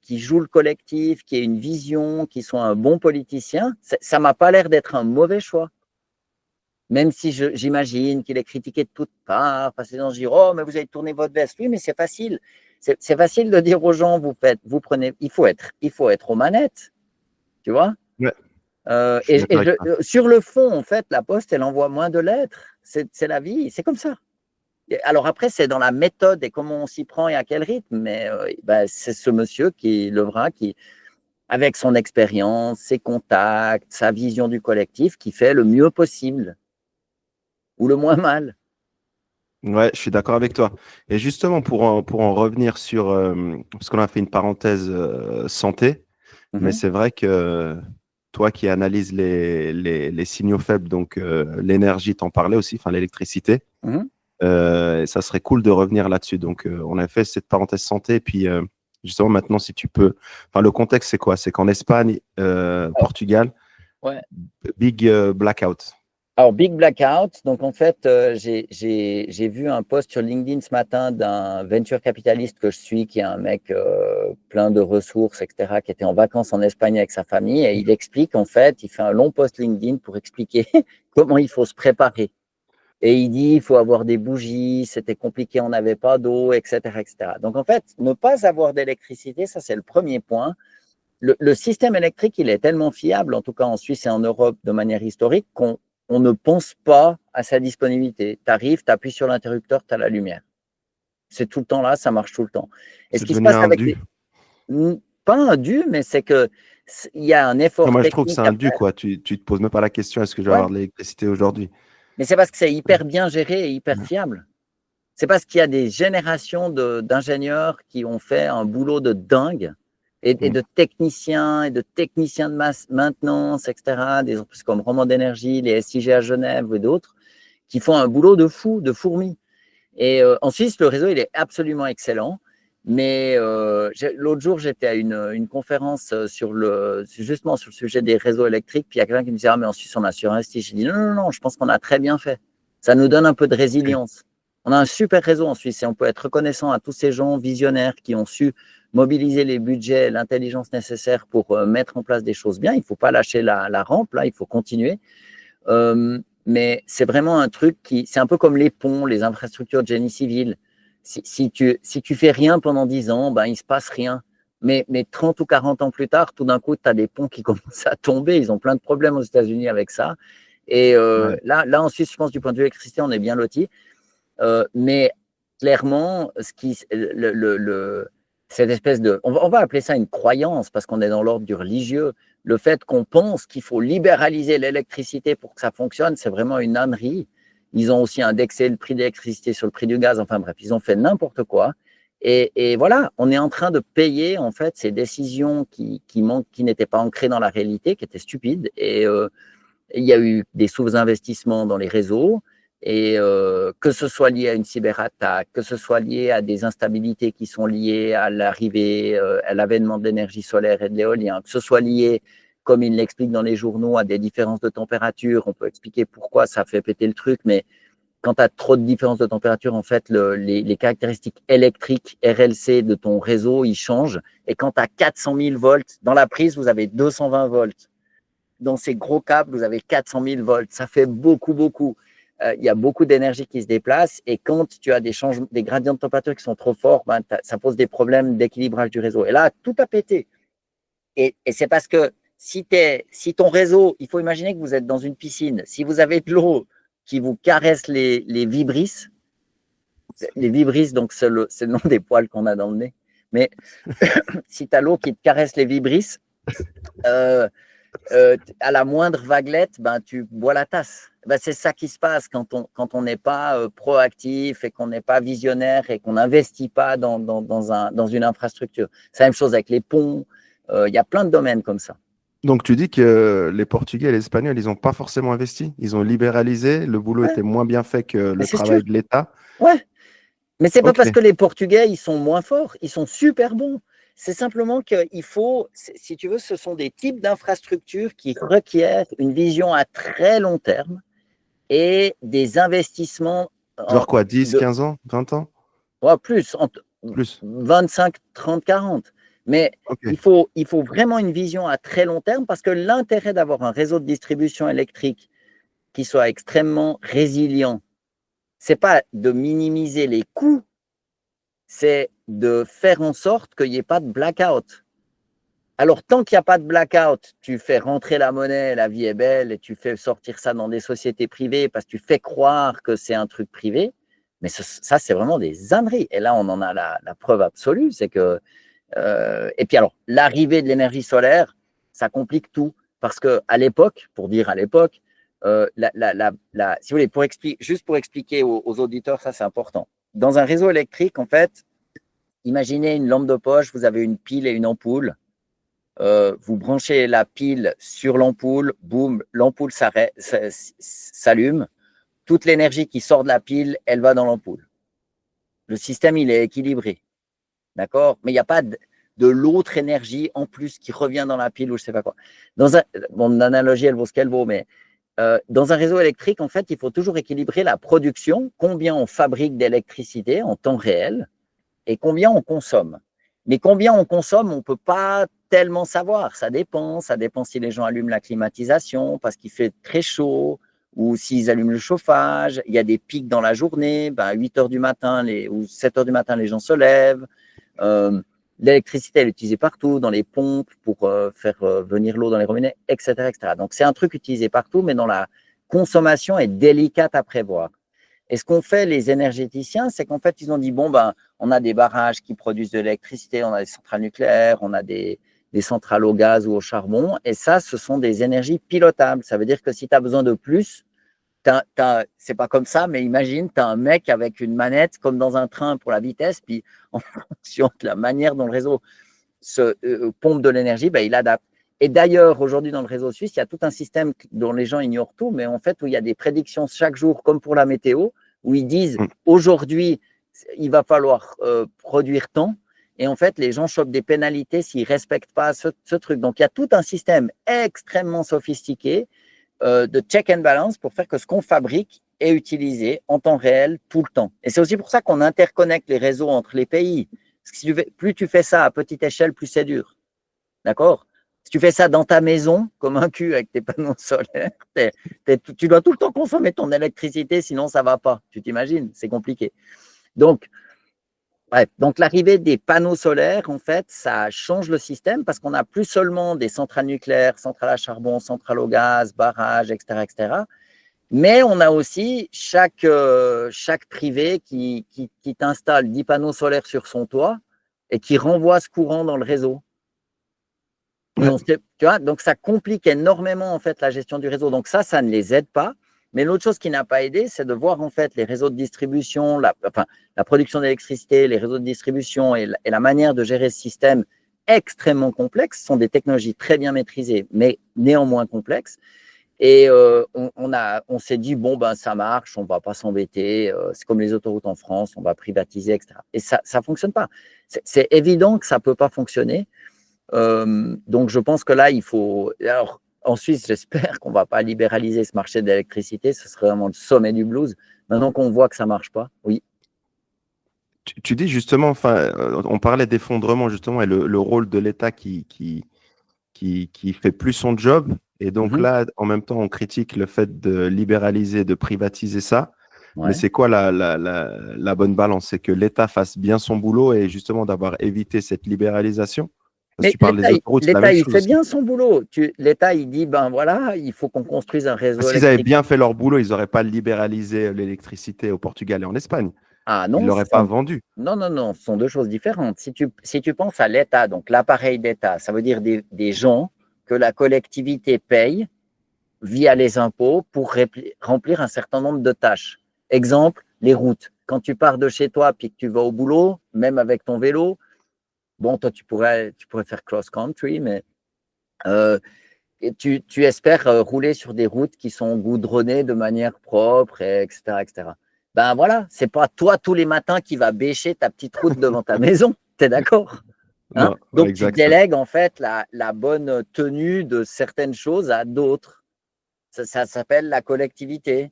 qui joue le collectif, qui ait une vision, qui soit un bon politicien, ça ne m'a pas l'air d'être un mauvais choix. Même si j'imagine qu'il est critiqué de toutes parts, parce que les gens disent oh, mais vous avez tourné votre veste. Oui, mais c'est facile. C'est facile de dire aux gens vous prenez, il faut être aux manettes, tu vois.
Ouais, je suis d'accord avec toi.
Sur le fond, en fait, la Poste, elle envoie moins de lettres. C'est la vie, c'est comme ça. Alors après, c'est dans la méthode et comment on s'y prend et à quel rythme, mais ben, c'est ce monsieur qui Levra qui, avec son expérience, ses contacts, sa vision du collectif, qui fait le mieux possible ou le moins mal.
Ouais, je suis d'accord avec toi. Et justement, pour en revenir sur, parce qu'on a fait une parenthèse santé, mais
Mhm,
c'est vrai que toi qui analyses les signaux faibles, donc l'énergie, t'en parlais aussi, enfin l'électricité,
mhm.
ça serait cool de revenir là-dessus. Donc, on a fait cette parenthèse santé, et puis justement, maintenant, si tu peux, enfin, le contexte, c'est quoi? C'est qu'en Espagne,
Alors,
Portugal,
ouais.
big blackout.
Alors, Big Blackout, donc en fait, j'ai vu un post sur LinkedIn ce matin d'un venture capitaliste que je suis, qui est un mec plein de ressources, etc., qui était en vacances en Espagne avec sa famille, et il explique, en fait, il fait un long post LinkedIn pour expliquer comment il faut se préparer. Et il dit, il faut avoir des bougies, c'était compliqué, on n'avait pas d'eau, etc., etc. Donc, en fait, ne pas avoir d'électricité, ça, c'est le premier point. Le système électrique, il est tellement fiable, en tout cas en Suisse et en Europe de manière historique, qu'on ne pense pas à sa disponibilité. Tu arrives, tu appuies sur l'interrupteur, tu as la lumière. C'est tout le temps là, ça marche tout le temps. Et ce
C'est
qui se
devenu
passe
un
avec
dû.
pas un dû, mais c'est que il y a un
Non,
effort
moi, je trouve que c'est
technique
un
à
dû,
faire.
quoi. Tu te poses même pas la question, est-ce que je vais
Ouais.
avoir de l'électricité aujourd'hui?
Mais c'est parce que c'est hyper bien géré et hyper
Ouais.
fiable. C'est parce qu'il y a des générations d'ingénieurs qui ont fait un boulot de dingue et
Mm.
de techniciens et de techniciens de maintenance, etc. Des entreprises comme Roman d'énergie, les SIG à Genève et d'autres qui font un boulot de fou, de fourmi. Et en Suisse, le réseau, il est absolument excellent. Mais l'autre jour, j'étais à une conférence justement sur le sujet des réseaux électriques. Puis il y a quelqu'un qui me disait ah, mais en Suisse, on a surinvesti. J'ai dit non, non, non, je pense qu'on a très bien fait. Ça nous donne un peu de
Ok.
résilience. On a un super réseau en Suisse et on peut être reconnaissant à tous ces gens visionnaires qui ont su mobiliser les budgets, l'intelligence nécessaire pour mettre en place des choses bien. Il ne faut pas lâcher la rampe, là, il faut continuer. Mais c'est vraiment un truc c'est un peu comme les ponts, les infrastructures de génie civil. Si tu fais rien pendant 10 ans, ben, il ne se passe rien. Mais 30 ou 40 ans plus tard, tout d'un coup, tu as des ponts qui commencent à tomber. Ils ont plein de problèmes aux États-Unis avec ça. Et
Ouais.
là, en Suisse, je pense, du point de vue électricité, on est bien lotis. Mais clairement, cette espèce de… On va appeler ça une croyance parce qu'on est dans l'ordre du religieux. Le fait qu'on pense qu'il faut libéraliser l'électricité pour que ça fonctionne, c'est vraiment une ânerie. Ils ont aussi indexé le prix de l'électricité sur le prix du gaz. Enfin bref, ils ont fait n'importe quoi. Et voilà, on est en train de payer en fait ces décisions qui n'étaient pas ancrées dans la réalité, qui étaient stupides. Et il y a eu des sous-investissements dans les réseaux. Et que ce soit lié à une cyberattaque, que ce soit lié à des instabilités qui sont liées à l'arrivée, à l'avènement de l'énergie solaire et de l'éolien, que ce soit lié, comme il l'explique dans les journaux, à des différences de température, on peut expliquer pourquoi ça fait péter le truc, mais quand tu as trop de différences de température, en fait, les caractéristiques électriques RLC de ton réseau, ils changent. Et quand tu as 400 000 volts, dans la prise, vous avez 220 volts. Dans ces gros câbles, vous avez 400 000 volts. Ça fait beaucoup, beaucoup. Il y a beaucoup d'énergie qui se déplace et quand tu as des gradients de température qui sont trop forts, ben, ça pose des problèmes d'équilibrage du réseau. Et là, tout a pété. Et c'est parce que si ton réseau, il faut imaginer que vous êtes dans une piscine, si vous avez de l'eau qui vous caresse les vibrisses, donc c'est le nom des poils qu'on a dans le nez, mais si tu as l'eau qui te caresse les vibrisses, à la moindre vaguelette, ben, tu bois la tasse. Ben, c'est ça qui se passe quand on n'est pas proactif et qu'on n'est pas visionnaire et qu'on n'investit pas dans une infrastructure. C'est la même chose avec les ponts. Il y a plein de domaines comme ça.
Donc, tu dis que les Portugais et les Espagnols, ils n'ont pas forcément investi. Ils ont libéralisé. Le boulot était moins bien fait que le travail de l'État.
Ouais. Mais ce n'est pas parce que les Portugais, ils sont moins forts. Ils sont super bons. C'est simplement qu'il faut, si tu veux, ce sont des types d'infrastructures qui requièrent une vision à très long terme et des investissements.
Genre quoi, 10, 15 ans, 20 ans?
Ouais, plus. 25, 30, 40. Mais il faut vraiment une vision à très long terme parce que l'intérêt d'avoir un réseau de distribution électrique qui soit extrêmement résilient, ce n'est pas de minimiser les coûts, c'est de faire en sorte qu'il n'y ait pas de blackout. Alors, tant qu'il n'y a pas de blackout, tu fais rentrer la monnaie, la vie est belle, et tu fais sortir ça dans des sociétés privées parce que tu fais croire que c'est un truc privé. Mais ça, c'est vraiment des âneries. Et là, on en a la preuve absolue, c'est que… et puis alors, l'arrivée de l'énergie solaire, ça complique tout. Parce qu'à l'époque, pour dire à l'époque, si vous voulez, juste pour expliquer aux auditeurs, ça c'est important. Dans un réseau électrique, en fait, imaginez une lampe de poche, vous avez une pile et une ampoule. Vous branchez la pile sur l'ampoule, boum, l'ampoule s'allume. Toute l'énergie qui sort de la pile, elle va dans l'ampoule. Le système, il est équilibré. D'accord? Mais il n'y a pas de l'autre énergie en plus qui revient dans la pile ou je ne sais pas quoi. Mon analogie, elle vaut ce qu'elle vaut, mais dans un réseau électrique, en fait, il faut toujours équilibrer la production, combien on fabrique d'électricité en temps réel et combien on consomme. Mais combien on consomme, on ne peut pas tellement savoir. Ça dépend si les gens allument la climatisation parce qu'il fait très chaud ou s'ils allument le chauffage. Il y a des pics dans la journée, ben, à 8 heures du matin ou 7 heures du matin, les gens se lèvent. L'électricité, elle est utilisée partout, dans les pompes pour faire venir l'eau dans les robinets, etc., etc. Donc, c'est un truc utilisé partout, mais dont la consommation est délicate à prévoir. Et ce qu'ont fait les énergéticiens, c'est qu'en fait, ils ont dit, bon, ben, on a des barrages qui produisent de l'électricité, on a des centrales nucléaires, on a des centrales au gaz ou au charbon, et ça, ce sont des énergies pilotables. Ça veut dire que si tu as besoin de plus, c'est pas comme ça, mais imagine, tu as un mec avec une manette comme dans un train pour la vitesse, puis en fonction de la manière dont le réseau se pompe de l'énergie, ben, il adapte. Et d'ailleurs, aujourd'hui, dans le réseau suisse, il y a tout un système dont les gens ignorent tout, mais en fait, où il y a des prédictions chaque jour, comme pour la météo, où ils disent aujourd'hui, il va falloir produire tant. Et en fait, les gens chopent des pénalités s'ils ne respectent pas ce truc. Donc, il y a tout un système extrêmement sophistiqué de check and balance pour faire que ce qu'on fabrique est utilisé en temps réel tout le temps. Et c'est aussi pour ça qu'on interconnecte les réseaux entre les pays. Parce que plus tu fais ça à petite échelle, plus c'est dur. D'accord? Si tu fais ça dans ta maison, comme un cul avec tes panneaux solaires, tu dois tout le temps consommer ton électricité, sinon ça ne va pas. Tu t'imagines? C'est compliqué. Donc, bref, donc l'arrivée des panneaux solaires, en fait, ça change le système parce qu'on n'a plus seulement des centrales nucléaires, centrales à charbon, centrales au gaz, barrages, etc., etc. Mais on a aussi chaque privé qui t'installe 10 panneaux solaires sur son toit et qui renvoient ce courant dans le réseau. Et
Ouais.
tu vois, donc ça complique énormément en fait la gestion du réseau. Donc ça ne les aide pas. Mais l'autre chose qui n'a pas aidé, c'est de voir en fait les réseaux de distribution, la production d'électricité, les réseaux de distribution et la manière de gérer ce système extrêmement complexe. Ce sont des technologies très bien maîtrisées, mais néanmoins complexes. Et on s'est dit, bon, ben, ça marche, on ne va pas s'embêter, c'est comme les autoroutes en France, on va privatiser, etc. Et ça ne fonctionne pas. C'est évident que ça ne peut pas fonctionner. Donc, je pense que là, il faut… Alors, en Suisse, j'espère qu'on ne va pas libéraliser ce marché de l'électricité, ce serait vraiment le sommet du blues. Maintenant qu'on voit que ça ne marche pas, oui.
Tu dis justement, enfin, on parlait d'effondrement justement et le rôle de l'État qui fait plus son job. Et donc là, en même temps, on critique le fait de libéraliser, de privatiser ça. Mais
Ouais.
c'est quoi la bonne balance? C'est que l'État fasse bien son boulot et justement d'avoir évité cette libéralisation. Parce que
Mais
tu parles des autoroutes, c'est la même
l'État, il
chose
fait
aussi.
bien son boulot. L'État, il dit, ben voilà, il faut qu'on construise un réseau
S'ils avaient
électrique.
bien fait leur boulot, ils n'auraient pas libéralisé l'électricité au Portugal et en Espagne.
Ah
Ils ne
non,
l'auraient pas vendu.
non, ce sont deux choses différentes. Si tu penses à l'État, donc l'appareil d'État, ça veut dire des gens que la collectivité paye via les impôts pour remplir un certain nombre de tâches. Exemple, les routes. Quand tu pars de chez toi puis que tu vas au boulot, même avec ton vélo, bon, toi, tu pourrais faire cross-country, mais et tu espères rouler sur des routes qui sont goudronnées de manière propre, etc., etc. Ben voilà, c'est pas toi tous les matins qui va bêcher ta petite route devant ta maison. Tu es d'accord? Hein?
Non,
Donc, tu
exact.
délègues en fait la bonne tenue de certaines choses à d'autres. Ça s'appelle la collectivité.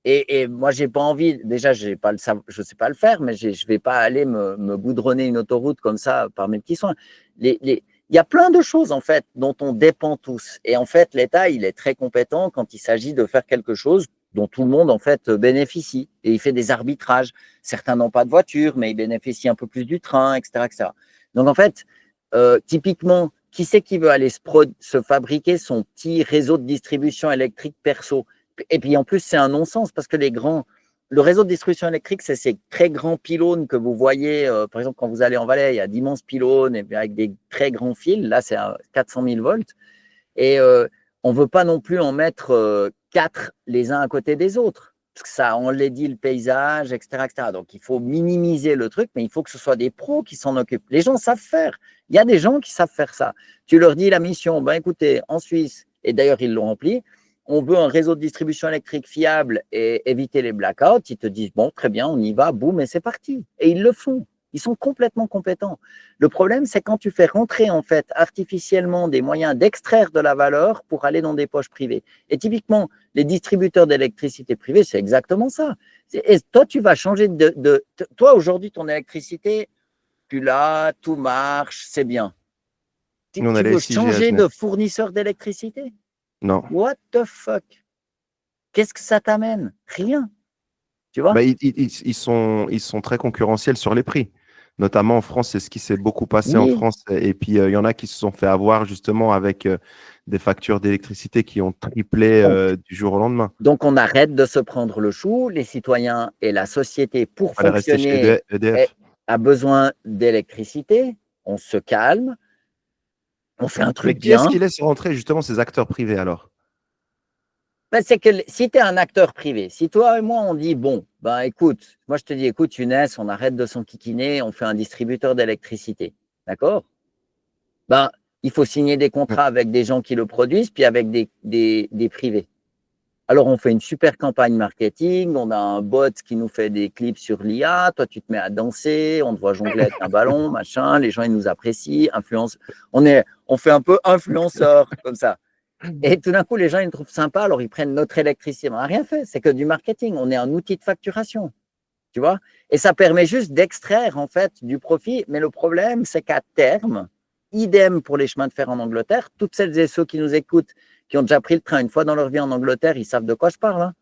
Et moi, j'ai pas envie, déjà, je ne sais pas le faire, mais je ne vais pas aller me goudronner une autoroute comme ça par mes petits soins. Il y a plein de choses, en fait, dont on dépend tous. Et en fait, l'État, il est très compétent quand il s'agit de faire quelque chose dont tout le monde, en fait, bénéficie. Et il fait des arbitrages. Certains n'ont pas de voiture, mais ils bénéficient un peu plus du train, etc., etc. Donc, en fait, typiquement, qui c'est qui veut aller se fabriquer son petit réseau de distribution électrique perso? Et puis en plus, c'est un non-sens parce que le réseau de distribution électrique, c'est ces très grands pylônes que vous voyez, par exemple, quand vous allez en Valais, il y a d'immenses pylônes avec des très grands fils. Là, c'est à 400 000 volts. Et on ne veut pas non plus en mettre 4 les uns à côté des autres. Parce que ça enlaidit le paysage, etc., etc. Donc, il faut minimiser le truc, mais il faut que ce soit des pros qui s'en occupent. Les gens savent faire. Il y a des gens qui savent faire ça. Tu leur dis la mission, ben écoutez, en Suisse, et d'ailleurs, ils l'ont rempli, on veut un réseau de distribution électrique fiable et éviter les blackouts, ils te disent, bon, très bien, on y va, boum, et c'est parti. Et ils le font. Ils sont complètement compétents. Le problème, c'est quand tu fais rentrer, en fait, artificiellement des moyens d'extraire de la valeur pour aller dans des poches privées. Et typiquement, les distributeurs d'électricité privée, c'est exactement ça. Et toi, tu vas changer toi, aujourd'hui, ton électricité, tu l'as, tout marche, c'est bien.
Nous, on a
Tu
les
veux
6G à
changer
Genève.
de fournisseur d'électricité?
Non.
What the fuck? Qu'est-ce que ça t'amène? Rien. Tu vois?
Bah, ils sont très concurrentiels sur les prix. Notamment en France, c'est ce qui s'est beaucoup passé en
Oui.
France. Et puis, il y en a qui se sont fait avoir justement avec des factures d'électricité qui ont triplé du jour au lendemain.
Donc, on arrête de se prendre le chou. Les citoyens et la société, pour
Il fallait rester chez
fonctionner,
EDF.
a besoin d'électricité. On se calme. On fait un
Mais
truc
qui est-ce
bien.
qui laisse rentrer justement ces acteurs privés alors?
Ben, c'est que si tu es un acteur privé, si toi et moi, on dit, bon, ben, écoute, moi, je te dis, écoute, Younes, on arrête de s'enquiquiner, on fait un distributeur d'électricité. D'accord? Ben, il faut signer des contrats avec des gens qui le produisent, puis avec des privés. Alors, on fait une super campagne marketing, on a un bot qui nous fait des clips sur l'IA, toi, tu te mets à danser, on te voit jongler avec un ballon, machin, les gens, ils nous apprécient, on fait un peu influenceur, comme ça. Et tout d'un coup, les gens, ils nous trouvent sympa, alors ils prennent notre électricité. On n'a rien fait, c'est que du marketing, on est un outil de facturation, tu vois. Et ça permet juste d'extraire, en fait, du profit. Mais le problème, c'est qu'à terme, idem pour les chemins de fer en Angleterre, toutes celles et ceux qui nous écoutent, qui ont déjà pris le train une fois dans leur vie en Angleterre, ils savent de quoi je parle. Hein.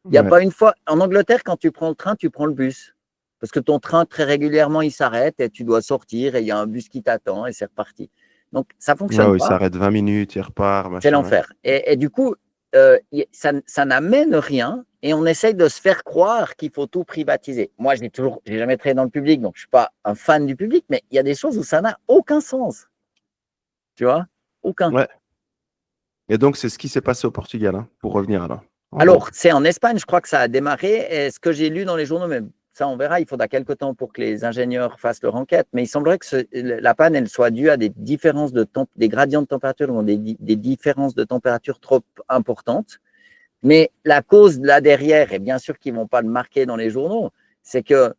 Il n'y a pas une fois. En Angleterre, quand tu prends le train, tu prends le bus. Parce que ton train, très régulièrement, il s'arrête et tu dois sortir et il y a un bus qui t'attend et c'est reparti. Donc, ça ne fonctionne
Ouais, il
pas.
s'arrête 20 minutes, il repart,
C'est
machin.
l'enfer. Et du coup, ça n'amène rien et on essaye de se faire croire qu'il faut tout privatiser. Moi, j'ai jamais travaillé dans le public, donc je ne suis pas un fan du public, mais il y a des choses où ça n'a aucun sens. Tu vois? Aucun.
Ouais. Et donc, c'est ce qui s'est passé au Portugal, hein, pour revenir alors.
Alors, c'est en Espagne, je crois que ça a démarré. Et ce que j'ai lu dans les journaux, mais ça, on verra, il faudra quelque temps pour que les ingénieurs fassent leur enquête. Mais il semblerait que la panne, elle soit due à des différences des gradients de température, ou des différences de température trop importantes. Mais la cause là derrière, et bien sûr qu'ils ne vont pas le marquer dans les journaux, c'est que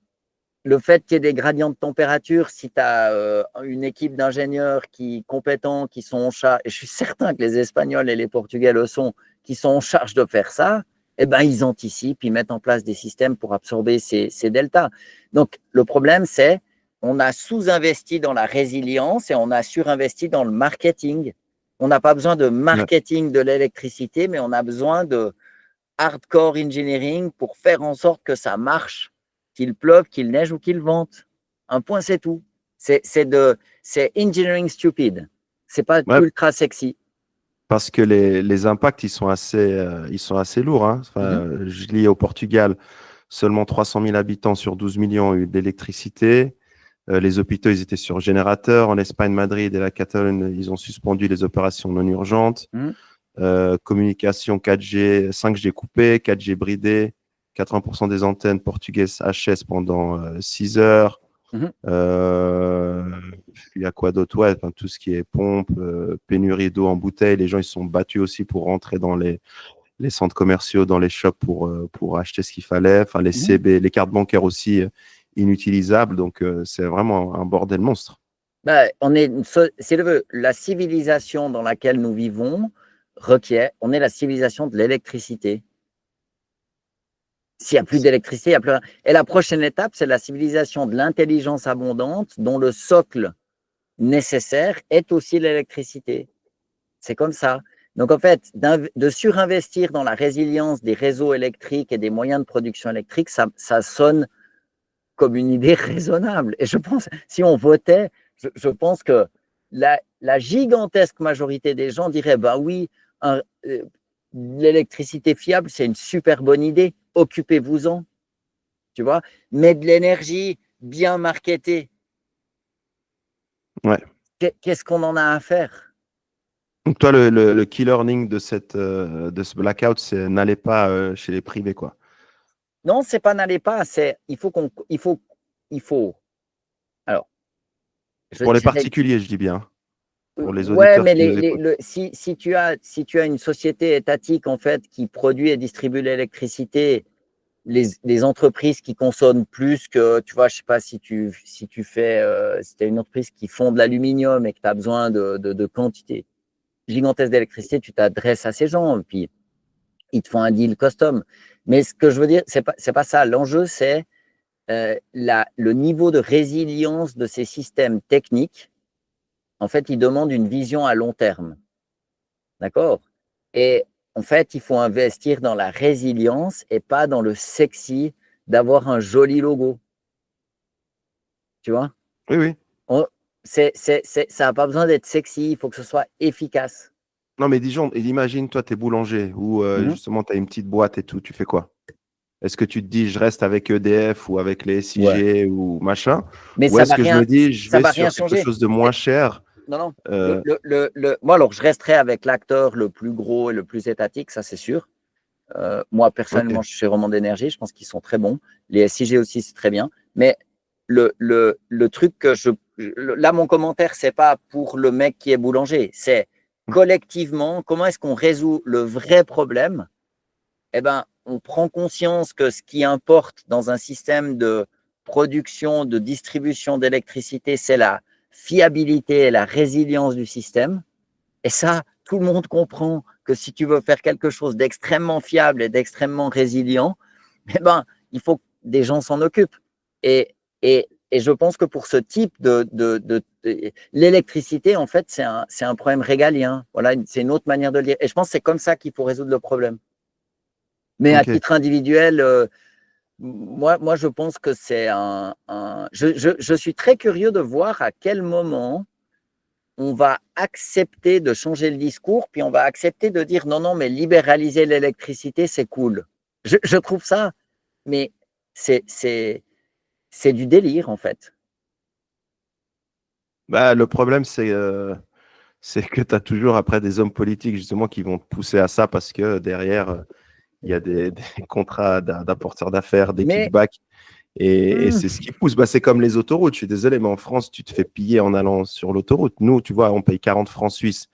le fait qu'il y ait des gradients de température, si tu as une équipe d'ingénieurs compétents qui sont en charge, et je suis certain que les Espagnols et les Portugais le sont, qui sont en charge de faire ça, eh ben, ils anticipent, ils mettent en place des systèmes pour absorber ces deltas. Donc, le problème, c'est on a sous-investi dans la résilience et on a surinvesti dans le marketing. On n'a pas besoin de marketing de l'électricité, mais on a besoin de hardcore engineering pour faire en sorte que ça marche, qu'il pleuve, qu'il neige ou qu'il vente. Un point, c'est tout. C'est engineering stupid. C'est pas ultra sexy.
Parce que les impacts, ils sont assez lourds, hein. Enfin, je lis au Portugal, seulement 300 000 habitants sur 12 millions ont eu d'électricité. Les hôpitaux, ils étaient sur générateur. En Espagne, Madrid et la Catalogne, ils ont suspendu les opérations non urgentes. Communication 4G, 5G coupée, 4G bridée. 80% des antennes portugaises HS pendant 6 heures. Il y a quoi d'autre? Ouais, enfin, tout ce qui est pompe, pénurie d'eau en bouteille. Les gens, ils se sont battus aussi pour rentrer dans les centres commerciaux, dans les shops pour acheter ce qu'il fallait. Enfin, les CB, les cartes bancaires aussi inutilisables. Donc, c'est vraiment un bordel monstre.
Bah, la civilisation dans laquelle nous vivons on est la civilisation de l'électricité. S'il n'y a plus d'électricité, il n'y a plus rien. Et la prochaine étape, c'est la civilisation de l'intelligence abondante dont le socle nécessaire est aussi l'électricité. C'est comme ça. Donc, en fait, de surinvestir dans la résilience des réseaux électriques et des moyens de production électrique, ça sonne comme une idée raisonnable. Et je pense, si on votait, je pense que la gigantesque majorité des gens diraient, ben oui, l'électricité fiable, c'est une super bonne idée, occupez-vous-en, tu vois, mais de l'énergie bien marketée.
Ouais.
Qu'est-ce qu'on en a à faire?
Donc toi, le key learning de ce blackout, c'est n'allez pas chez les privés, quoi.
Non, c'est pas n'allez pas, c'est il faut. Alors,
pour les particuliers, je dis bien. Pour les
ouais,
auditeurs
mais
qui nous écoutent.
si tu as une société étatique en fait qui produit et distribue l'électricité, les entreprises qui consomment plus que, tu vois, je sais pas si tu as une entreprise qui fond de l'aluminium et que tu as besoin de quantité gigantesque d'électricité, tu t'adresses à ces gens et puis ils te font un deal custom. Mais ce que je veux dire, c'est pas ça. L'enjeu, c'est le niveau de résilience de ces systèmes techniques. En fait, ils demandent une vision à long terme. D'accord? Et en fait, il faut investir dans la résilience et pas dans le sexy d'avoir un joli logo. Tu vois?
Oui, oui.
Ça n'a pas besoin d'être sexy, il faut que ce soit efficace.
Non, mais Dijon, imagine, toi, tu es boulanger ou justement, tu as une petite boîte et tout. Tu fais quoi? Est-ce que tu te dis, je reste avec EDF ou avec les SIG ou machin?
Mais
ou est-ce que je me dis, je vais sur quelque chose de moins cher?
Non. Moi, alors, je resterai avec l'acteur le plus gros et le plus étatique, ça, c'est sûr. Moi, personnellement, je suis Romande Énergie, je pense qu'ils sont très bons. Les SIG aussi, c'est très bien. Mais le truc que là, mon commentaire, c'est pas pour le mec qui est boulanger, c'est collectivement, comment est-ce qu'on résout le vrai problème? Eh ben, on prend conscience que ce qui importe dans un système de production, de distribution d'électricité, c'est la fiabilité et la résilience du système. Et ça, tout le monde comprend que si tu veux faire quelque chose d'extrêmement fiable et d'extrêmement résilient, eh ben, il faut que des gens s'en occupent. Et je pense que pour ce type l'électricité, en fait, c'est un problème régalien. Voilà, c'est une autre manière de le dire. Et je pense que c'est comme ça qu'il faut résoudre le problème. Mais à titre individuel, moi, je pense que c'est je suis très curieux de voir à quel moment on va accepter de changer le discours, puis on va accepter de dire non, mais libéraliser l'électricité, c'est cool. Je trouve ça, mais c'est du délire, en fait.
Bah, le problème, c'est que tu as toujours après des hommes politiques justement qui vont te pousser à ça parce que derrière, il y a des contrats d'apporteurs d'affaires, des
Mais
kickbacks. Et
hmm,
c'est ce qui pousse. Bah, c'est comme les autoroutes. Je suis désolé, mais en France, tu te fais piller en allant sur l'autoroute. Nous, tu vois, on paye 40 francs suisses.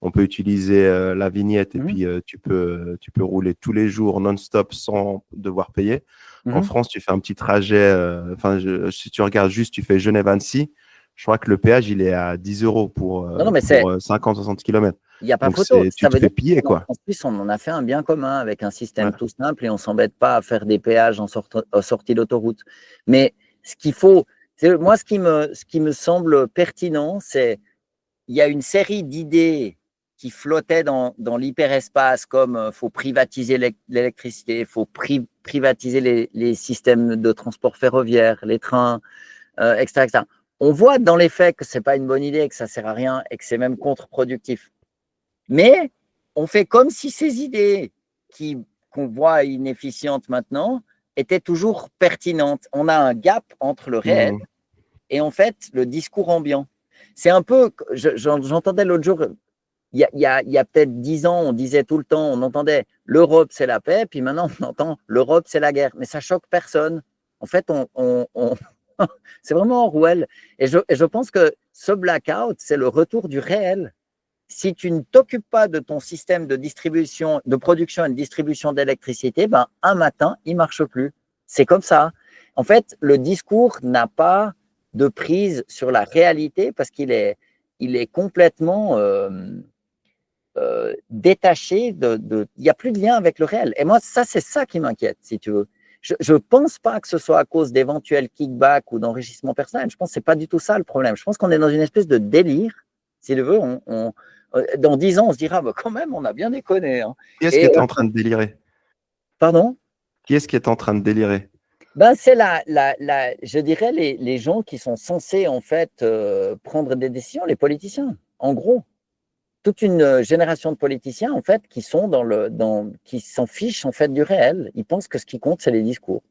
On peut utiliser la vignette et
mhm,
puis tu peux rouler tous les jours non-stop sans devoir payer. En
mhm.
France, tu fais un petit trajet. Enfin, si tu regardes juste, tu fais Genève-Annecy. Je crois que le péage, il est à 10 euros
Non, non, mais
pour 50-60 km.
il n'y a pas
Donc,
photo.
tu
Ça
te
veut
fais
dire
piller, quoi.
qu'en Suisse, on en a fait un bien commun avec un système
Ouais.
tout simple et on ne s'embête pas à faire des péages en sortie d'autoroute. Mais ce qu'il faut, moi, ce qui me semble pertinent, c'est il y a une série d'idées qui flottaient dans l'hyperespace, comme il faut privatiser l'électricité, il faut privatiser les systèmes de transport ferroviaire, les trains, etc., etc. On voit dans les faits que ce n'est pas une bonne idée, que ça ne sert à rien et que c'est même contre-productif. Mais on fait comme si ces idées qu'on voit inefficientes maintenant étaient toujours pertinentes. On a un gap entre le réel
Mhm.
et en fait le discours ambiant. C'est un peu, j'entendais l'autre jour, il y a peut-être 10 ans, on disait tout le temps, on entendait l'Europe c'est la paix, puis maintenant on entend l'Europe c'est la guerre. Mais ça choque personne. En fait, c'est vraiment Orwell. Et je pense que ce blackout, c'est le retour du réel. Si tu ne t'occupes pas de ton système de distribution, de production et de distribution d'électricité, ben, un matin, il ne marche plus. C'est comme ça. En fait, le discours n'a pas de prise sur la réalité parce il est complètement détaché il n'y a plus de lien avec le réel. Et moi, ça, c'est ça qui m'inquiète, si tu veux. Je ne pense pas que ce soit à cause d'éventuels kickbacks ou d'enrichissement personnel. Je pense que ce n'est pas du tout ça le problème. Je pense qu'on est dans une espèce de délire. Si tu veux, dans 10 ans, on se dira, bah, quand même, on a bien déconné. Hein.
Qui est-ce qui
Et
était en train de délirer?
pardon.
Qui est-ce qui est en train de délirer?
Ben, c'est je dirais les gens qui sont censés en fait prendre des décisions, les politiciens, en gros. Toute une génération de politiciens en fait qui sont qui s'en fichent en fait du réel. Ils pensent que ce qui compte c'est les discours.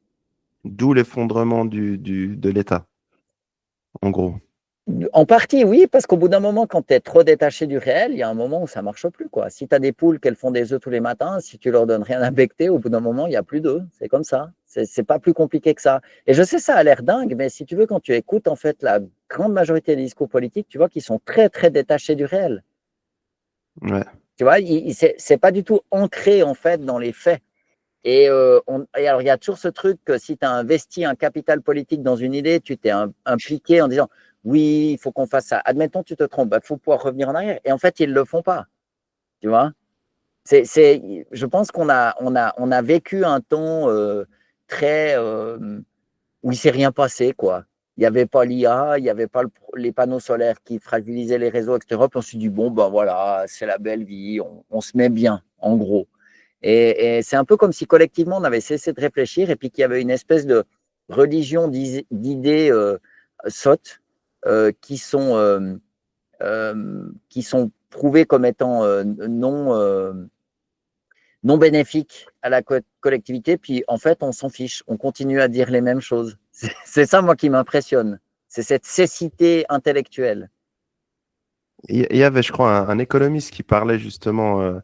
D'où l'effondrement de l'État, en gros.
En partie oui, parce qu'au bout d'un moment quand tu es trop détaché du réel, il y a un moment où ça marche plus quoi. Si tu as des poules qu'elles font des œufs tous les matins, si tu leur donnes rien à becter, au bout d'un moment il n'y a plus d'œufs. C'est comme ça. C'est pas plus compliqué que ça. Et je sais ça a l'air dingue, mais si tu veux quand tu écoutes en fait la grande majorité des discours politiques, tu vois qu'ils sont très très détachés du réel.
Ouais.
Tu vois, c'est pas du tout ancré en fait dans les faits. Et alors, il y a toujours ce truc que si tu as investi un capital politique dans une idée, tu t'es impliqué en disant oui, il faut qu'on fasse ça. Admettons, tu te trompes, il faut pouvoir revenir en arrière. Et en fait, ils ne le font pas. Tu vois je pense on a vécu un temps très où il ne s'est rien passé. Quoi. Il n'y avait pas l'IA, il n'y avait pas les panneaux solaires qui fragilisaient les réseaux, etc. Puis on s'est dit bon, ben voilà, c'est la belle vie, on se met bien, en gros. Et c'est un peu comme si collectivement on avait cessé de réfléchir et puis qu'il y avait une espèce de religion d'idées sottes qui sont prouvées comme étant non bénéfiques à la collectivité. Puis en fait, on s'en fiche, on continue à dire les mêmes choses. C'est ça, moi, qui m'impressionne. C'est cette cécité intellectuelle.
Il y avait, je crois, un économiste qui parlait justement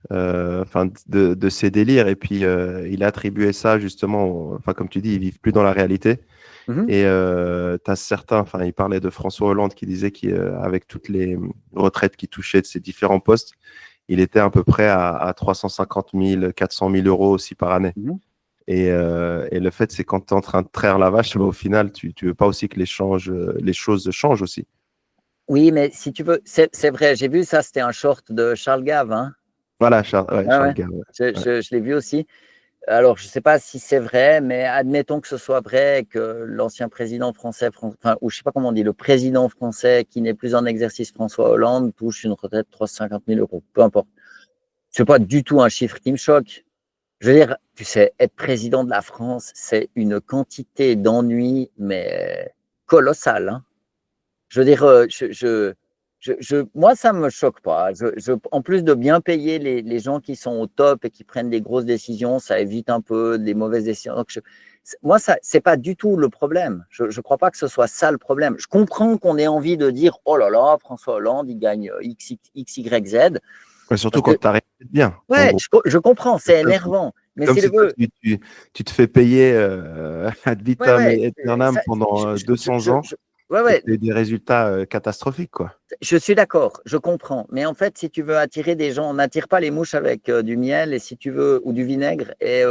enfin, de ces délires et puis il attribuait ça justement, enfin, comme tu dis, ils vivent plus dans la réalité.
Mhm.
Et tu as certains, enfin, il parlait de François Hollande qui disait qu'avec toutes les retraites qu'il touchait de ses différents postes, il était à peu près à 350 000, 400 000 euros aussi par année.
Mhm.
Et le fait, c'est quand tu es en train de traire la vache, bah, au final, tu ne veux pas aussi que les choses changent aussi.
Oui, mais si tu veux, c'est vrai, j'ai vu ça, c'était un short de Charles Gave. Hein.
Voilà, Charles, ouais,
Ouais,
Charles
ouais.
Gave. Ouais. Ouais.
Je l'ai vu aussi. Alors, je ne sais pas si c'est vrai, mais admettons que ce soit vrai, que l'ancien président français, enfin, ou je ne sais pas comment on dit, le président français qui n'est plus en exercice, François Hollande, touche une retraite de 350 000 euros. Peu importe. Ce n'est pas du tout un chiffre qui me choque. Je veux dire, tu sais, être président de la France, c'est une quantité d'ennuis, mais colossale. Hein. Je veux dire, Moi, ça ne me choque pas. En plus de bien payer les gens qui sont au top et qui prennent des grosses décisions, ça évite un peu des mauvaises décisions. Donc moi, ce n'est pas du tout le problème. Je ne crois pas que ce soit ça le problème. Je comprends qu'on ait envie de dire « Oh là là, François Hollande, il gagne X, Y, Z ».
Ouais, surtout quand tu arrêtes bien.
Ouais, je comprends, c'est énervant. Mais
comme
si
si
tu veux,
tu te fais payer ad vitam
ouais,
aeternam pendant 200 ans et que tu as des résultats catastrophiques, quoi.
je suis d'accord, je comprends. Mais en fait, si tu veux attirer des gens, on n'attire pas les mouches avec du miel et si tu veux, ou du vinaigre. Et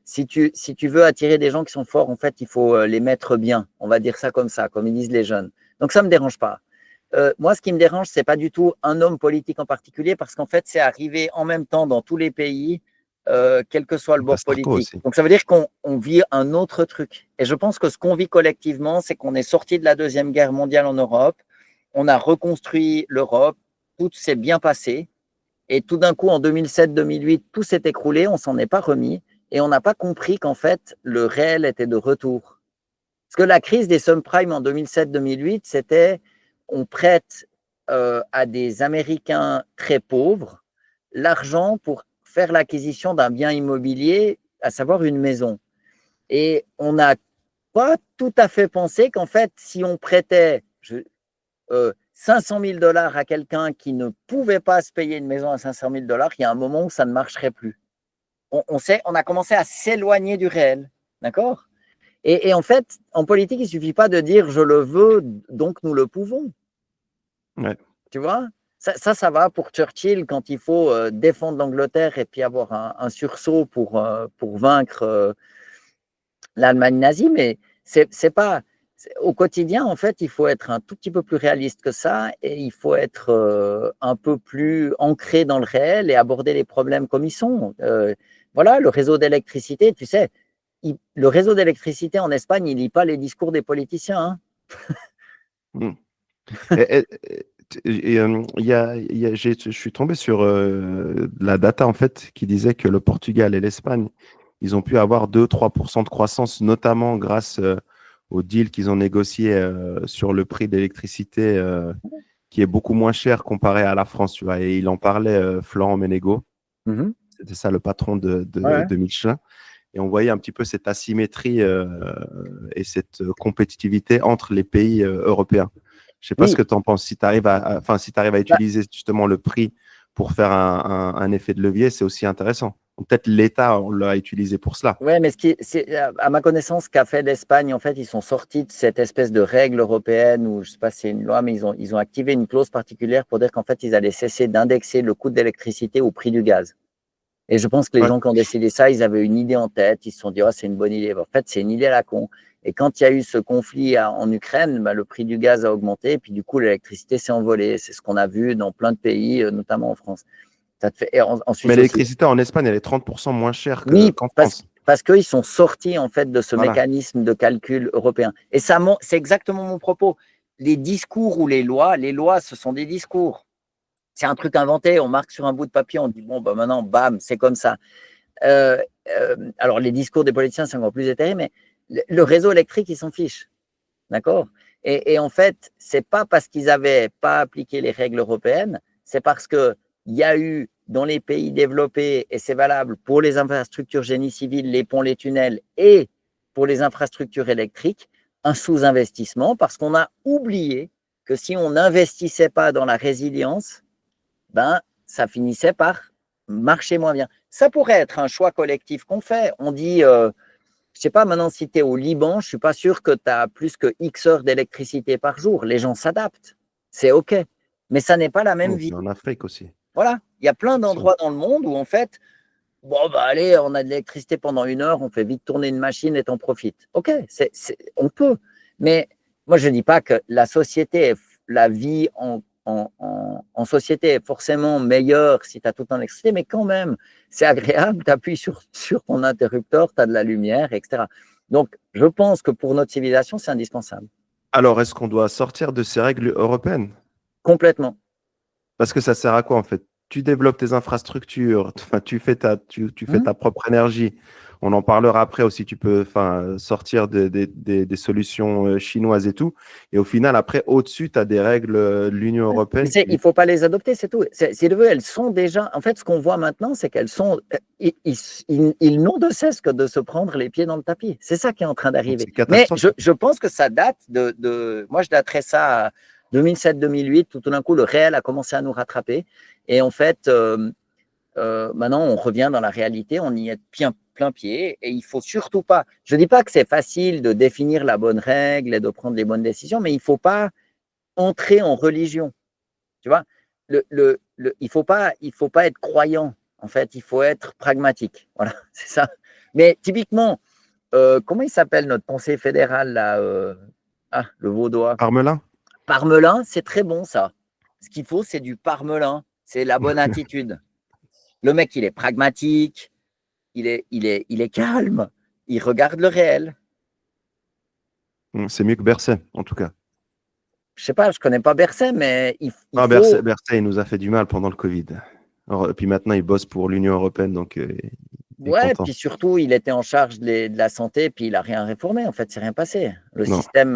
si tu veux attirer des gens qui sont forts, en fait, il faut les mettre bien. On va dire ça, comme ils disent les jeunes. Donc, ça ne me dérange pas. Moi, ce qui me dérange, ce n'est pas du tout un homme politique en particulier, parce qu'en fait, c'est arrivé en même temps dans tous les pays, quel que soit le bord
Sarko
politique.
aussi.
Donc, ça veut dire qu'on vit un autre truc. Et je pense que ce qu'on vit collectivement, c'est qu'on est sorti de la Deuxième Guerre mondiale en Europe, on a reconstruit l'Europe, tout s'est bien passé, et tout d'un coup, en 2007-2008, tout s'est écroulé, on ne s'en est pas remis, et on n'a pas compris qu'en fait, le réel était de retour. Parce que la crise des subprimes en 2007-2008, c'était on prête à des Américains très pauvres l'argent pour faire l'acquisition d'un bien immobilier, à savoir une maison. Et on n'a pas tout à fait pensé qu'en fait, si on prêtait 500 000 $ à quelqu'un qui ne pouvait pas se payer une maison à 500 000 $, il y a un moment où ça ne marcherait plus. On a commencé à s'éloigner du réel. D'accord ? Et en fait, en politique, il ne suffit pas de dire je le veux, donc nous le pouvons.
Ouais.
Tu vois, ça va pour Churchill quand il faut défendre l'Angleterre et puis avoir un sursaut pour vaincre l'Allemagne nazie, mais c'est pas. Au quotidien, en fait, il faut être un tout petit peu plus réaliste que ça et il faut être un peu plus ancré dans le réel et aborder les problèmes comme ils sont. Voilà, le réseau d'électricité, tu sais, le réseau d'électricité en Espagne, il lit pas les discours des politiciens.
Mm. Je suis tombé sur la data en fait qui disait que le Portugal et l'Espagne, ils ont pu avoir 2-3% de croissance, notamment grâce au deal qu'ils ont négocié sur le prix de l'électricité qui est beaucoup moins cher comparé à la France, tu vois. Et il en parlait, Florent Menegaux,
Hein.
c'était ça le patron
Ouais.
de Michelin. Et on voyait un petit peu cette asymétrie et cette compétitivité entre les pays européens. Je ne sais pas ce
Oui.
que tu en penses. Si tu arrives à utiliser justement le prix pour faire un effet de levier, c'est aussi intéressant. Peut-être l'État, on l'a utilisé pour cela.
Oui, mais à ma connaissance, ce qu'a fait l'Espagne, en fait, ils sont sortis de cette espèce de règle européenne où, je ne sais pas si c'est une loi, mais ils ont activé une clause particulière pour dire qu'en fait, ils allaient cesser d'indexer le coût de l'électricité au prix du gaz. Et je pense que les
Ouais.
gens qui ont décidé ça, ils avaient une idée en tête. Ils se sont dit, oh, c'est une bonne idée. En fait, c'est une idée à la con. Et quand il y a eu ce conflit en Ukraine, bah, le prix du gaz a augmenté. Et puis, du coup, l'électricité s'est envolée. C'est ce qu'on a vu dans plein de pays, notamment en France. Ça te fait, et en Suisse
Mais
aussi.
l'électricité en Espagne, elle est 30% moins chère
Oui,
qu'en
parce
France.
qu'ils sont sortis en fait de ce
Voilà.
mécanisme de calcul européen. Et ça, c'est exactement mon propos. Les discours ou les lois, ce sont des discours. C'est un truc inventé, on marque sur un bout de papier, on dit bon, bah maintenant, bam, c'est comme ça. Alors, les discours des politiciens, c'est encore plus éthéré, mais le réseau électrique, ils s'en fichent. D'accord ? Et en fait, c'est pas parce qu'ils n'avaient pas appliqué les règles européennes, c'est parce qu'il y a eu dans les pays développés, et c'est valable pour les infrastructures génie civil, les ponts, les tunnels, et pour les infrastructures électriques, un sous-investissement parce qu'on a oublié que si on n'investissait pas dans la résilience, ben, ça finissait par marcher moins bien. Ça pourrait être un choix collectif qu'on fait. On dit, je ne sais pas, maintenant, si tu es au Liban, je ne suis pas sûr que tu as plus que X heures d'électricité par jour. Les gens s'adaptent. C'est OK. Mais ça n'est pas la même vie.
En Afrique aussi.
Voilà. Il y a plein d'endroits dans le monde où, en fait, bon, bah, allez, on a de l'électricité pendant 1 heure, on fait vite tourner une machine et t'en profites. OK, on peut. Mais moi, je ne dis pas que la société, la vie en société est forcément meilleure si tu as tout en électricité, mais quand même, c'est agréable, tu appuies sur ton interrupteur, tu as de la lumière, etc. Donc, je pense que pour notre civilisation, c'est indispensable.
Alors, est-ce qu'on doit sortir de ces règles européennes?
Complètement.
Parce que ça sert à quoi en fait? tu développes tes infrastructures, tu fais
Mhm.
ta propre énergie. On en parlera après aussi. Tu peux sortir des solutions chinoises et tout. Et au final, après, au-dessus, tu as des règles de l'Union
Mais
européenne
il ne faut pas les adopter, c'est tout. Si tu veux, elles sont déjà. En fait, ce qu'on voit maintenant, c'est qu'elles sont. Ils n'ont de cesse que de se prendre les pieds dans le tapis. C'est ça qui est en train
Donc,
d'arriver.
c'est
Mais
catastrophique.
je pense que ça date de. Moi, je daterais ça à 2007-2008. Tout d'un coup, le réel a commencé à nous rattraper. Et en fait, maintenant, on revient dans la réalité. On y est plein pied. Et il faut surtout pas. Je ne dis pas que c'est facile de définir la bonne règle et de prendre les bonnes décisions, mais il ne faut pas entrer en religion. Tu vois, il faut pas être croyant. En fait, il faut être pragmatique. Voilà, c'est ça. Mais typiquement, comment il s'appelle notre conseiller fédéral là le vaudois.
Parmelin?
Parmelin, c'est très bon ça. Ce qu'il faut, c'est du parmelin. C'est la bonne attitude. Le mec, il est pragmatique. Il est calme. Il regarde le réel.
C'est mieux que Berset, en tout cas.
Je sais pas, je connais pas Berset, mais il
Ah,
faut.
Berset, il nous a fait du mal pendant le Covid. Et puis maintenant, il bosse pour l'Union européenne, donc il est
Ouais,
content.
puis surtout, il était en charge de la santé, puis il n'a rien réformé. En fait, c'est rien passé. Le
Non,
système,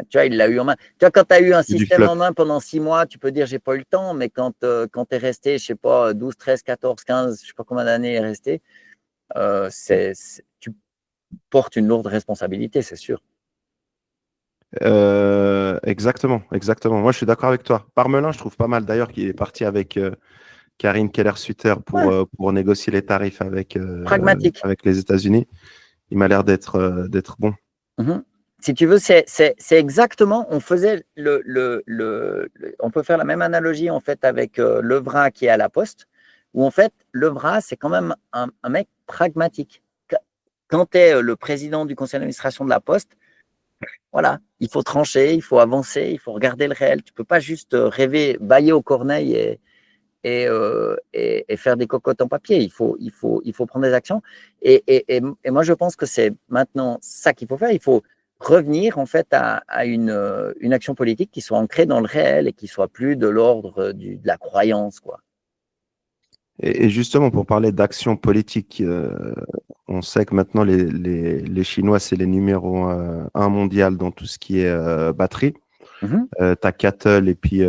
tu vois, il l'a eu en main. Tu vois, quand tu as eu un
c'est du
système
flop.
en main pendant 6 mois, tu peux dire, j'ai pas eu le temps, mais quand tu es resté, je sais pas, 12, 13, 14, 15, je sais pas combien d'années est resté, tu portes une lourde responsabilité, c'est sûr.
Exactement, exactement. Moi, je suis d'accord avec toi. Parmelin, je trouve pas mal d'ailleurs qu'il est parti avec Karine Keller-Sutter
Ouais,
pour négocier les tarifs
pragmatique.
avec les États-Unis. Il m'a l'air d'être bon.
Mhm. Si tu veux, c'est exactement, on faisait on peut faire la même analogie en fait avec Levra qui est à la Poste, où en fait, Levra, c'est quand même un mec pragmatique. Quand tu es le président du conseil d'administration de la Poste, voilà, il faut trancher, il faut avancer, il faut regarder le réel. Tu peux pas juste rêver, bailler aux corneilles et faire des cocottes en papier. Il faut prendre des actions. Et moi, je pense que c'est maintenant ça qu'il faut faire. Il faut revenir en fait à une action politique qui soit ancrée dans le réel et qui soit plus de l'ordre de la croyance, quoi.
Et justement, pour parler d'action politique, on sait que maintenant, les Chinois, c'est les numéros 1 mondial dans tout ce qui est batterie.
Mhm,
Tu as Cattle et puis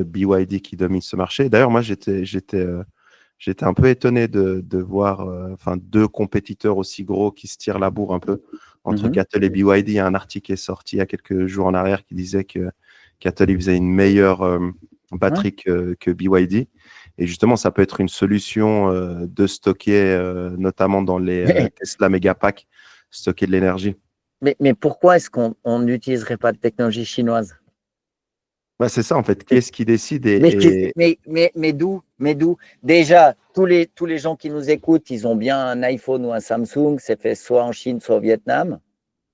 BYD qui dominent ce marché. D'ailleurs, moi, j'étais un peu étonné de voir deux compétiteurs aussi gros qui se tirent la bourre un peu entre
mhm,
Cattle et BYD. Il y a un article qui est sorti il y a quelques jours en arrière qui disait que Cattle il faisait une meilleure
ouais.
batterie que BYD. Et justement, ça peut être une solution de stocker, notamment dans les Tesla Megapack, stocker de l'énergie.
Mais pourquoi est-ce qu'on n'utiliserait pas de technologie chinoise?
Bah, c'est ça, en fait. Qui est-ce qui décide
Mais d'où? Mais d'où? Déjà, tous les gens qui nous écoutent, ils ont bien un iPhone ou un Samsung, c'est fait soit en Chine, soit au Vietnam.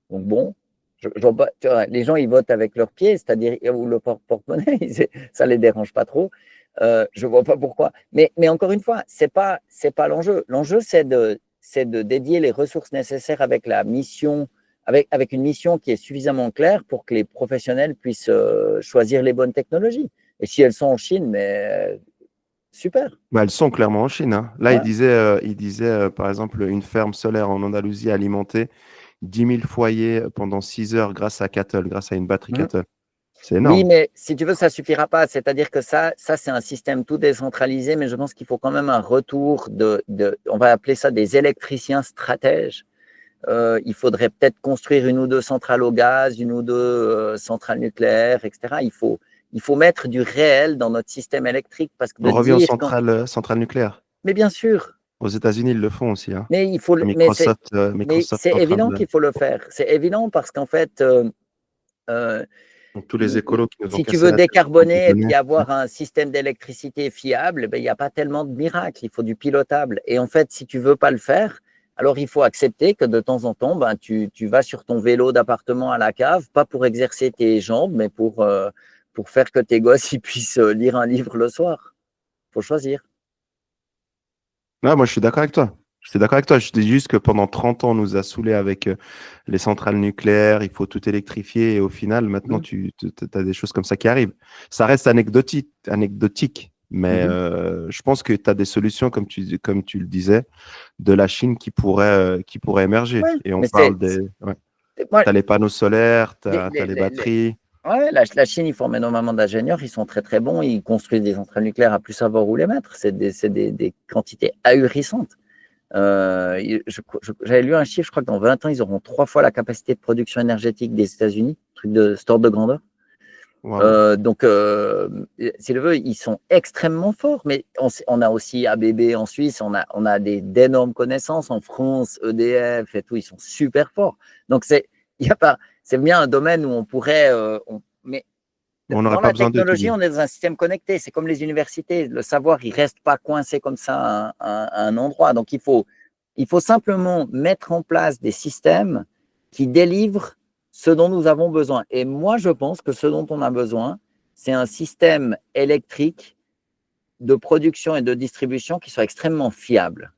Donc bon, je vois pas, tu vois, les gens, ils votent avec leurs pieds, c'est-à-dire, ou le porte-monnaie, ça les dérange pas trop. Je vois pas pourquoi. Mais encore une fois, c'est pas l'enjeu. L'enjeu, c'est de dédier les ressources nécessaires avec la mission, avec une mission qui est suffisamment claire pour que les professionnels puissent choisir les bonnes technologies. Et si elles sont en Chine, mais super.
Bah, elles sont clairement en Chine, hein. Là,
Ouais.
il disait par exemple, une ferme solaire en Andalousie alimentée 10 000 foyers pendant 6 heures grâce à Cattle, grâce à une batterie
Mhm.
Cattle. C'est
Oui,
énorme.
mais si tu veux, ça suffira pas. C'est-à-dire que ça c'est un système tout décentralisé, mais je pense qu'il faut quand même un retour on va appeler ça des électriciens stratèges. Il faudrait peut-être construire une ou deux centrales au gaz, une ou deux centrales nucléaires, etc. Il faut mettre du réel dans notre système électrique parce que de
On revient aux
dire
centrales nucléaires.
mais bien sûr,
Aux États-Unis, ils le font aussi, hein.
mais il faut, mais
Microsoft
c'est
est en train
évident
de.
qu'il faut le faire. C'est évident parce qu'en fait, euh,
Donc, tous les écolos qui nous ont
si tu
cassé
veux
la tête pendant des
décarboner et
années.
puis avoir un système d'électricité fiable, ben, il n'y a pas tellement de miracles, il faut du pilotable. Et en fait, si tu ne veux pas le faire, alors il faut accepter que de temps en temps, ben, tu vas sur ton vélo d'appartement à la cave, pas pour exercer tes jambes, mais pour faire que tes gosses ils puissent lire un livre le soir. Il faut choisir.
Ah, moi, je suis d'accord avec toi. Je suis d'accord avec toi. Je dis juste que pendant 30 ans, on nous a saoulés avec les centrales nucléaires, il faut tout électrifier. Et au final, maintenant,
Mhm.
tu as des choses comme ça qui arrivent. Ça reste anecdotique, anecdotique. Mais je pense que tu as des solutions, comme tu le disais, de la Chine qui pourraient émerger.
Ouais,
Et on
mais
parle des. Ouais.
moi,
Tu as les panneaux solaires, tu
les,
as
les-
les
les- les-
batteries.
ouais, la Chine, ils forment énormément d'ingénieurs, ils sont très très bons, ils construisent des centrales nucléaires à plus savoir où les mettre. C'est des quantités ahurissantes. J'avais lu un chiffre, je crois que dans 20 ans, ils auront 3 fois la capacité de production énergétique des États-Unis, truc de cet ordre de grandeur.
Waouh.
Donc, si le veut, ils sont extrêmement forts, mais on a aussi ABB en Suisse, on a d'énormes connaissances en France, EDF et tout, ils sont super forts. Donc, il y a pas, c'est bien un domaine où on pourrait, mais
On n'aurait
dans
pas
la
besoin d'eux, tu
technologie,
dis.
on est dans un système connecté. C'est comme les universités. Le savoir, il ne reste pas coincé comme ça à un endroit. Donc, il faut simplement mettre en place des systèmes qui délivrent ce dont nous avons besoin. Et moi, je pense que ce dont on a besoin, c'est un système électrique de production et de distribution qui soit extrêmement fiable.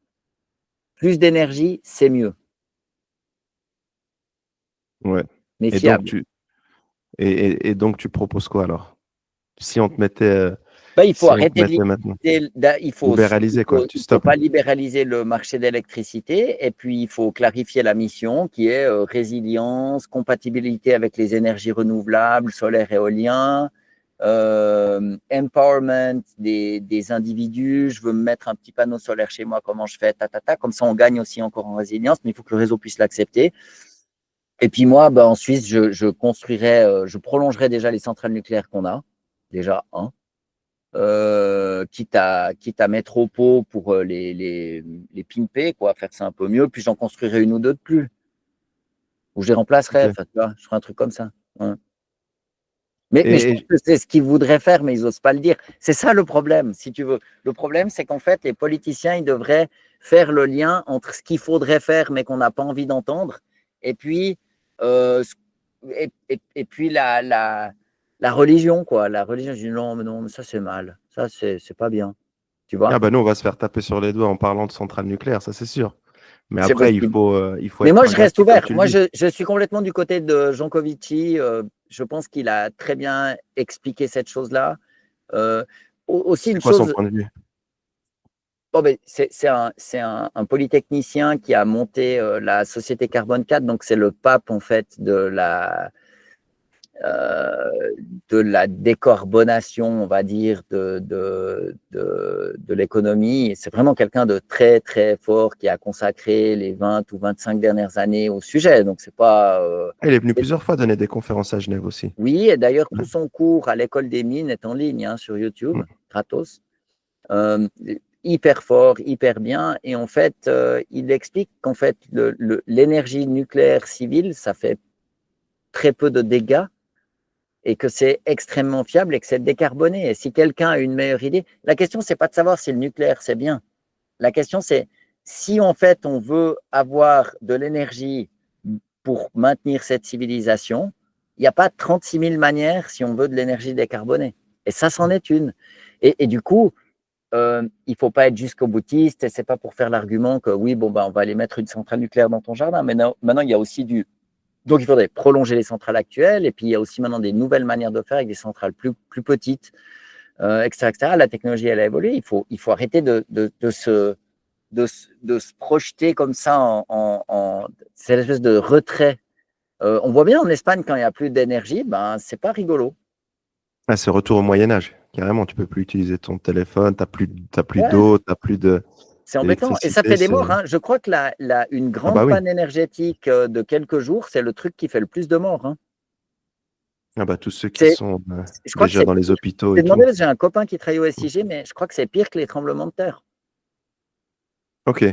Plus d'énergie, c'est mieux,
Ouais.
mais
Et donc,
fiable.
et donc, tu proposes quoi alors? Si on te mettait,
Ben, il faut
si on te
arrêter de
mettait maintenant,
il faut, il
libéraliser quoi,
faut,
tu
il faut
stops.
pas libéraliser le marché d'électricité et puis il faut clarifier la mission qui est résilience, compatibilité avec les énergies renouvelables, solaire, éolien, empowerment des individus. Je veux me mettre un petit panneau solaire chez moi, comment je fais, comme ça on gagne aussi encore en résilience, mais il faut que le réseau puisse l'accepter. Et puis moi, ben, en Suisse, je prolongerai déjà les centrales nucléaires qu'on a, déjà, hein. Quitte à mettre au pot pour les pimper, quoi, faire ça un peu mieux, puis j'en construirai une ou deux de plus, ou je les remplacerai,
Ok.
enfin, tu vois, je ferai un truc comme ça. Ouais. Mais je
Et,
pense que c'est ce qu'ils voudraient faire, mais ils n'osent pas le dire. C'est ça le problème, si tu veux. Le problème, c'est qu'en fait, les politiciens, ils devraient faire le lien entre ce qu'il faudrait faire, mais qu'on n'a pas envie d'entendre, et puis, euh, et puis la religion, quoi. La religion, je dis non, mais ça, c'est mal. Ça, c'est pas bien. Tu vois?
ah bah nous, on va se faire taper sur les doigts en parlant de centrale nucléaire, ça c'est sûr. Mais
C'est
après,
possible.
il faut
Mais
être
moi, je reste
pragmatique, comme
ouvert.
tu le
Moi,
dis.
je suis complètement du côté de Jancovici. Je pense qu'il a très bien expliqué cette chose-là. Euh, Aussi,
C'est
une
quoi son
chose,
point de vue?
bon, ben, c'est un polytechnicien qui a monté la société Carbone 4. Donc, c'est le pape, en fait, euh, de la décarbonation, on va dire, de l'économie. C'est vraiment quelqu'un de très, très fort qui a consacré les 20 ou 25 dernières années au sujet. Donc, c'est pas.
Ah, il est venu plusieurs fois donner des conférences à Genève aussi.
Oui, et d'ailleurs,
Ouais.
tout son cours à l'école des mines est en ligne hein, sur YouTube,
Ouais.
gratos. Euh, Hyper fort, hyper bien. Et en fait, il explique qu'en fait, l'énergie nucléaire civile, ça fait très peu de dégâts et que c'est extrêmement fiable et que c'est décarboné. Et si quelqu'un a une meilleure idée, la question, c'est pas de savoir si le nucléaire, c'est bien. La question, c'est si en fait, on veut avoir de l'énergie pour maintenir cette civilisation, il n'y a pas 36 000 manières si on veut de l'énergie décarbonée. Et ça, c'en est une. Et du coup, il ne faut pas être jusqu'au boutiste et ce n'est pas pour faire l'argument que oui, bon, ben, on va aller mettre une centrale nucléaire dans ton jardin. Mais non, maintenant, il y a aussi donc, il faudrait prolonger les centrales actuelles. Et puis, il y a aussi maintenant des nouvelles manières de faire avec des centrales plus petites, etc., etc. La technologie, elle a évolué. Il faut arrêter de se projeter comme ça c'est l'espèce de retrait. On voit bien en Espagne, quand il n'y a plus d'énergie, ben, c'est pas rigolo.
Ah, c'est retour au Moyen-Âge. Carrément, tu peux plus utiliser ton téléphone, t'as plus
Ouais,
d'eau, t'as plus
c'est embêtant. Et ça
d'électricité.
fait des morts. Hein. Je crois que une
Ah bah
grande
oui.
panne énergétique de quelques jours, c'est le truc qui fait le plus de morts. Hein.
Ah bah tous ceux qui
C'est,
sont
je crois que
déjà
c'est
dans les
pire.
hôpitaux
J'ai
et
demandé
tout.
parce que j'ai un copain qui travaille au SIG, mais je crois que c'est pire que les tremblements de terre.
Ok.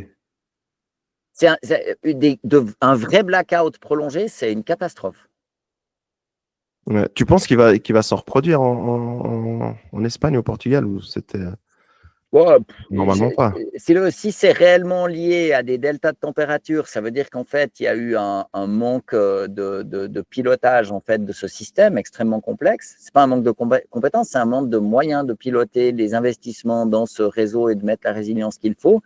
Un vrai blackout prolongé, c'est une catastrophe.
Ouais. Tu penses qu'il va s'en reproduire en Espagne ou au Portugal ou c'était
Ouais,
normalement pas?
si c'est réellement lié à des deltas de température, ça veut dire qu'en fait, il y a eu un manque de pilotage en fait, de ce système extrêmement complexe. Ce n'est pas un manque de compétences, c'est un manque de moyens de piloter les investissements dans ce réseau et de mettre la résilience qu'il faut.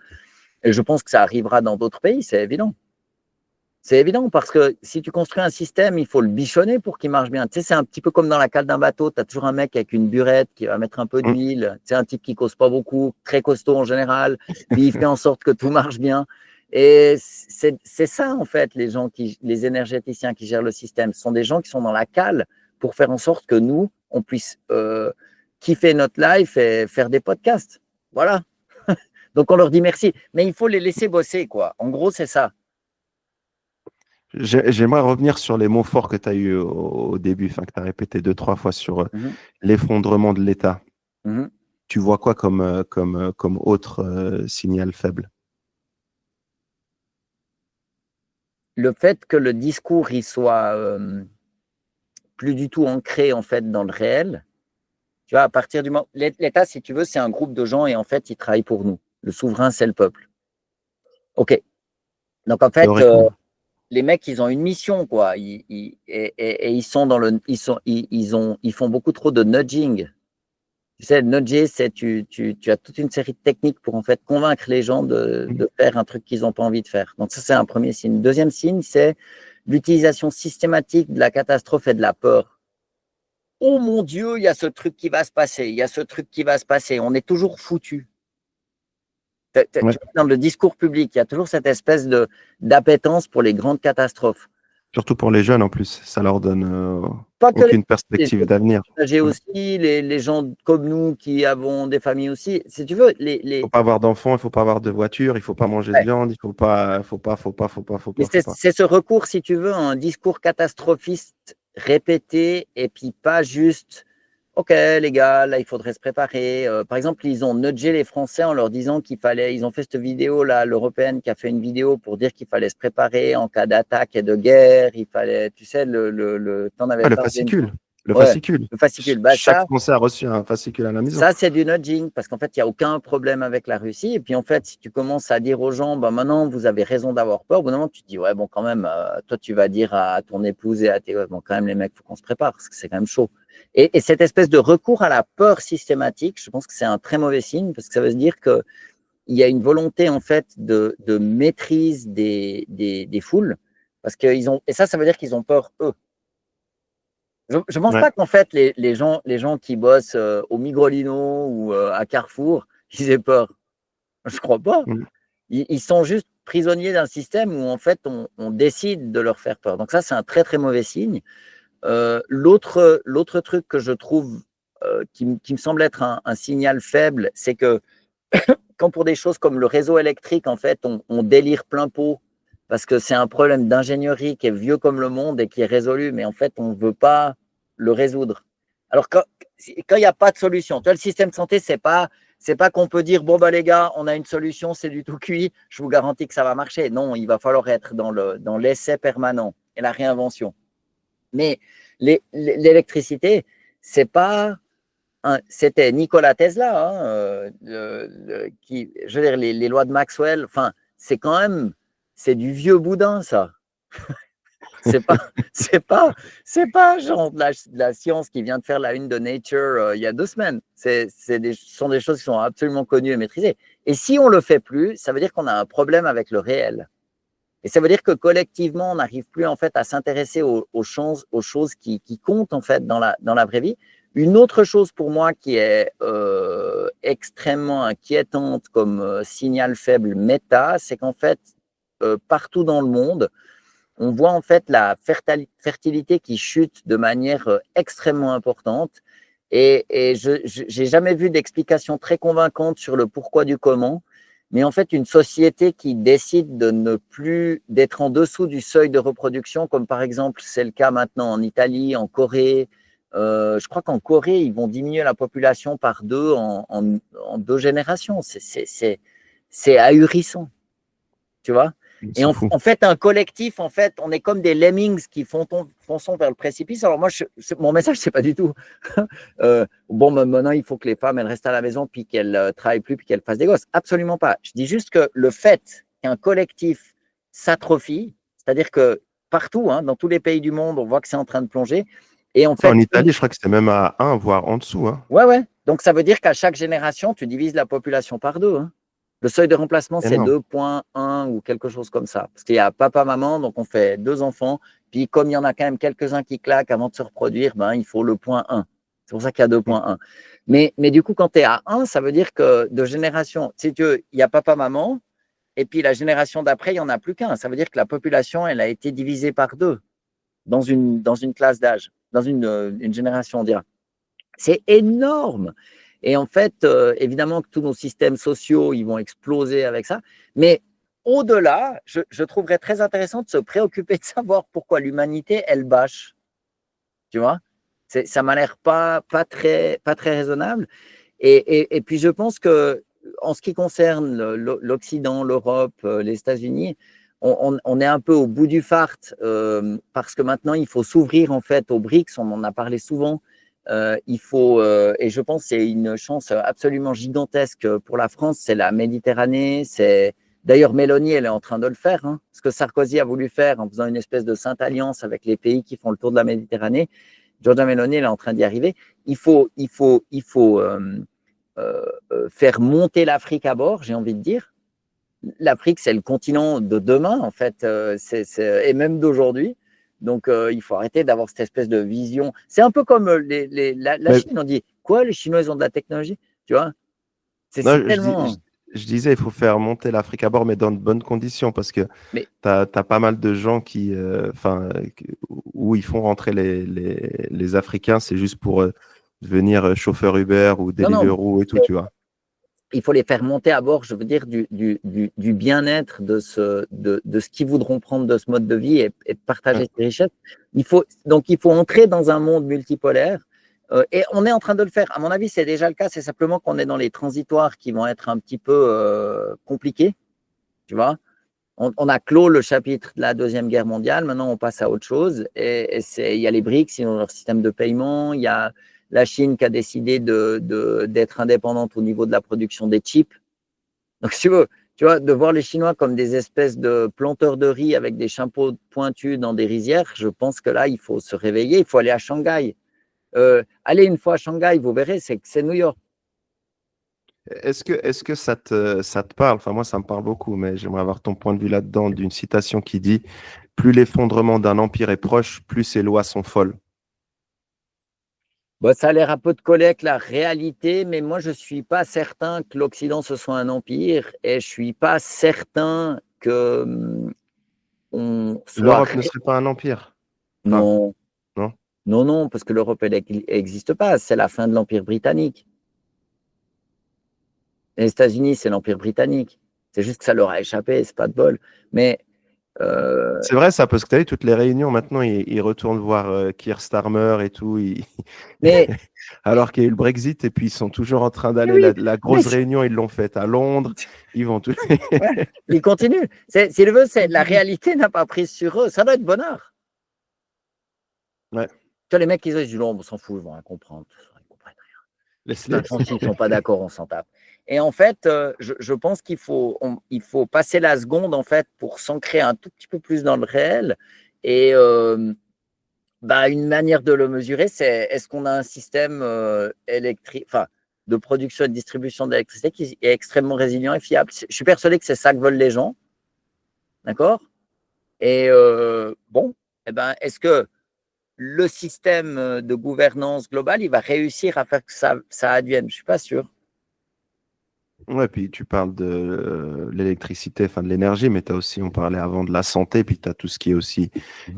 Et je pense que ça arrivera dans d'autres pays, c'est évident. C'est évident parce que si tu construis un système, il faut le bichonner pour qu'il marche bien. Tu sais, c'est un petit peu comme dans la cale d'un bateau. Tu as toujours un mec avec une burette qui va mettre un peu
Mm.
d'huile. C'est un type qui cause pas beaucoup, très costaud en général. Puis il fait en sorte que tout marche bien. Et c'est ça, en fait, les énergéticiens qui gèrent le système. Ce sont des gens qui sont dans la cale pour faire en sorte que nous, on puisse kiffer notre life et faire des podcasts. Voilà. Donc on leur dit merci. Mais il faut les laisser bosser, quoi. En gros, c'est ça.
J'aimerais revenir sur les mots forts que tu as eu au début, enfin, que tu as répété 2, 3 fois sur
Mhm.
l'effondrement de l'État.
Mhm.
Tu vois quoi comme autre signal faible?
Le fait que le discours il soit plus du tout ancré en fait dans le réel, tu vois, à partir du moment l'État, si tu veux, c'est un groupe de gens et en fait, ils travaillent pour nous. Le souverain, c'est le peuple. Ok. Donc en fait,
Théoriquement.
les mecs, ils ont une mission, quoi. Et ils sont dans le, ils font beaucoup trop de nudging. Tu sais, nudger, c'est tu as toute une série de techniques pour en fait convaincre les gens
Mm.
de faire un truc qu'ils n'ont pas envie de faire. Donc ça, c'est un premier signe. Deuxième signe, c'est l'utilisation systématique de la catastrophe et de la peur. Oh mon Dieu, il y a ce truc qui va se passer, il y a ce truc qui va se passer. On est toujours foutu.
Ouais.
Dans le discours public, il y a toujours cette espèce d'appétence pour les grandes catastrophes.
Surtout pour les jeunes en plus, ça leur donne
Pas que
aucune
les
perspective d'avenir.
âgés
Mm.
aussi, les gens comme nous qui avons des familles aussi. Si tu veux,
Faut pas avoir d'enfants, il faut pas avoir de voiture, il faut pas manger de
ouais.
viande, il
Mais
faut pas.
c'est ce recours, si tu veux, à un discours catastrophiste répété et puis pas juste, OK, les gars, là, il faudrait se préparer. Par exemple, ils ont nudgé les Français en leur disant qu'il fallait, ils ont fait cette vidéo, là, l'Européenne qui a fait une vidéo pour dire qu'il fallait se préparer en cas d'attaque et de guerre. Il fallait, tu sais, t'en avais
Ah, le
parlé une fois.
fascicule. Le
Ouais,
fascicule.
le fascicule. Bah,
Chaque Français a reçu un fascicule à la maison.
ça, c'est du nudging parce qu'en fait, il n'y a aucun problème avec la Russie. Et puis, en fait, si tu commences à dire aux gens, bah, maintenant, vous avez raison d'avoir peur, au bout d'un moment, tu te dis, ouais, bon, quand même, toi, tu vas dire à ton épouse et à tes. Ouais, bon, quand même, les mecs, il faut qu'on se prépare parce que c'est quand même chaud. Et cette espèce de recours à la peur systématique, je pense que c'est un très mauvais signe parce que ça veut dire qu'il y a une volonté, en fait, de maîtrise des foules parce qu'ils ont. Et ça veut dire qu'ils ont peur, eux. Je ne pense
Ouais.
pas qu'en fait, les gens qui bossent au Migrolino ou à Carrefour, ils aient peur. Je ne crois pas.
Mm.
Ils sont juste prisonniers d'un système où en fait, on décide de leur faire peur. Donc ça, c'est un très, très mauvais signe. L'autre truc que je trouve qui me semble être un signal faible, c'est que quand pour des choses comme le réseau électrique, en fait, on délire plein pot parce que c'est un problème d'ingénierie qui est vieux comme le monde et qui est résolu, mais en fait, on ne veut pas le résoudre. Alors, quand il n'y a pas de solution, tu vois, le système de santé, c'est pas qu'on peut dire, bon, bah, les gars, on a une solution, c'est du tout cuit, je vous garantis que ça va marcher. Non, il va falloir être dans l'essai permanent et la réinvention. Mais l'électricité, c'est pas c'était Nikola Tesla, hein, qui, je veux dire, les lois de Maxwell, enfin, c'est quand même, c'est du vieux boudin, ça. C'est pas, c'est pas genre de la science qui vient de faire la une de Nature il y a 2 semaines. Ce sont des choses qui sont absolument connues et maîtrisées. Et si on le fait plus, ça veut dire qu'on a un problème avec le réel. Et ça veut dire que collectivement, on n'arrive plus en fait à s'intéresser aux choses qui comptent en fait dans la vraie vie. Une autre chose pour moi qui est extrêmement inquiétante comme signal faible méta, c'est qu'en fait, partout dans le monde, on voit en fait la fertilité qui chute de manière extrêmement importante. Et je n'ai jamais vu d'explication très convaincante sur le pourquoi du comment. Mais en fait, une société qui décide de ne plus d'être en dessous du seuil de reproduction, comme par exemple c'est le cas maintenant en Italie, en Corée. Je crois qu'en Corée, ils vont diminuer la population par 2 en 2 générations. C'est ahurissant, tu vois. Et
C'est fou.
en fait, un collectif, en fait, on est comme des lemmings qui fonçons vers le précipice. Alors moi, mon message, c'est pas du tout. Bon, maintenant, il faut que les femmes, elles restent à la maison, puis qu'elles travaillent plus, puis qu'elles fassent des gosses. Absolument pas. Je dis juste que le fait qu'un collectif s'atrophie, c'est-à-dire que partout, hein, dans tous les pays du monde, on voit que c'est en train de plonger. Et en
En
fait,
Italie, je crois que c'était même à 1, voire en dessous. Hein.
ouais. Donc ça veut dire qu'à chaque génération, tu divises la population par 2. Hein. Le seuil de remplacement, c'est
Énorme.
2,1 ou quelque chose comme ça. Parce qu'il y a papa, maman, donc on fait 2 enfants. Puis comme il y en a quand même quelques-uns qui claquent avant de se reproduire, ben, il faut le point 1. C'est pour ça qu'il y a 2,1. Mais du coup, quand tu es à 1, ça veut dire que de génération, si tu veux, il y a papa, maman, et puis la génération d'après, il n'y en a plus qu'un. Ça veut dire que la population, elle a été divisée par 2 dans une classe d'âge, dans une génération, on dira. C'est énorme. Et en fait, évidemment que tous nos systèmes sociaux, ils vont exploser avec ça. Mais au-delà, je trouverais très intéressant de se préoccuper de savoir pourquoi l'humanité, elle bâche. Tu vois, ça m'a l'air pas très raisonnable. Et puis, je pense que en ce qui concerne l'Occident, l'Europe, les États-Unis, on est un peu au bout du fart parce que maintenant, il faut s'ouvrir en fait aux BRICS. On en a parlé souvent. Il faut, et je pense que c'est une chance absolument gigantesque pour la France, c'est la Méditerranée. D'ailleurs, Mélanie, elle est en train de le faire, hein, ce que Sarkozy a voulu faire en faisant une espèce de sainte alliance avec les pays qui font le tour de la Méditerranée. Giorgia Meloni, elle est en train d'y arriver. Il faut faire monter l'Afrique à bord, j'ai envie de dire. L'Afrique, c'est le continent de demain, en fait, et même d'aujourd'hui. Donc, il faut arrêter d'avoir cette espèce de vision. C'est un peu comme la Chine. On dit, quoi, les Chinois, ils ont de la technologie? Tu vois? C'est
Non,
tellement…
je disais, il faut faire monter l'Afrique à bord, mais dans de bonnes conditions, parce que
Mais
tu as pas mal de gens qui, où ils font rentrer les Africains, c'est juste pour devenir chauffeur Uber ou
non, non,
Deliveroo et tout, tu vois.
il faut les faire monter à bord, je veux dire, du bien-être de ce qu'ils voudront prendre de ce mode de vie et partager ces richesses. Donc, il faut entrer dans un monde multipolaire. Et on est en train de le faire. À mon avis, c'est déjà le cas. C'est simplement qu'on est dans les transitoires qui vont être un petit peu compliqués. Tu vois, on a clos le chapitre de la Deuxième Guerre mondiale. Maintenant, on passe à autre chose. Et il y a les BRICS, ils ont leur système de paiement. Il y a la Chine qui a décidé d'être indépendante au niveau de la production des chips. Donc, si tu veux, tu vois, de voir les Chinois comme des espèces de planteurs de riz avec des chapeaux pointus dans des rizières, je pense que là, il faut se réveiller. Il faut aller à Shanghai. Allez une fois à Shanghai, vous verrez, c'est New York.
Est-ce que ça te parle? Enfin, moi, ça me parle beaucoup, mais j'aimerais avoir ton point de vue là-dedans, d'une citation qui dit: plus l'effondrement d'un empire est proche, plus ses lois sont folles.
Bon, ça a l'air un peu de coller avec la réalité, mais moi, je ne suis pas certain que l'Occident, ce soit un empire et je ne suis pas certain que on soit…
L'Europe ne serait pas un empire? Enfin,
Non,
non?
non, non, parce que l'Europe, elle n'existe pas. C'est la fin de l'Empire britannique. Les États-Unis, c'est l'Empire britannique. C'est juste que ça leur a échappé, c'est pas de bol. Mais
C'est vrai ça, parce que tu as vu, toutes les réunions, maintenant, ils retournent voir Keir Starmer et tout,
mais
alors qu'il y a eu le Brexit, et puis ils sont toujours en train d'aller,
oui,
la
mais
grosse réunion, ils l'ont faite à Londres, ils vont tout…
ouais, ils continuent. S'ils veulent, la réalité n'a pas prise sur eux. Ça doit être bonheur.
Ouais,
Tu vois, les mecs, ils disent, non, on s'en fout, ils vont rien comprendre. Ils comprennent rien. De
laisse-les.
toute façon, s'ils ne sont pas d'accord, on s'en tape. Et en fait, je pense qu'il faut, il faut passer la seconde en fait pour s'ancrer un tout petit peu plus dans le réel. Et une manière de le mesurer, c'est est-ce qu'on a un système électrique, enfin, de production et de distribution d'électricité qui est extrêmement résilient et fiable. Je suis persuadé que c'est ça que veulent les gens, d'accord? Et bon, eh ben, est-ce que le système de gouvernance globale, il va réussir à faire que ça advienne? Je ne suis pas sûr.
Ouais, puis tu parles de l'électricité, enfin de l'énergie, mais tu as aussi, on parlait avant de la santé, puis tu as tout ce qui est aussi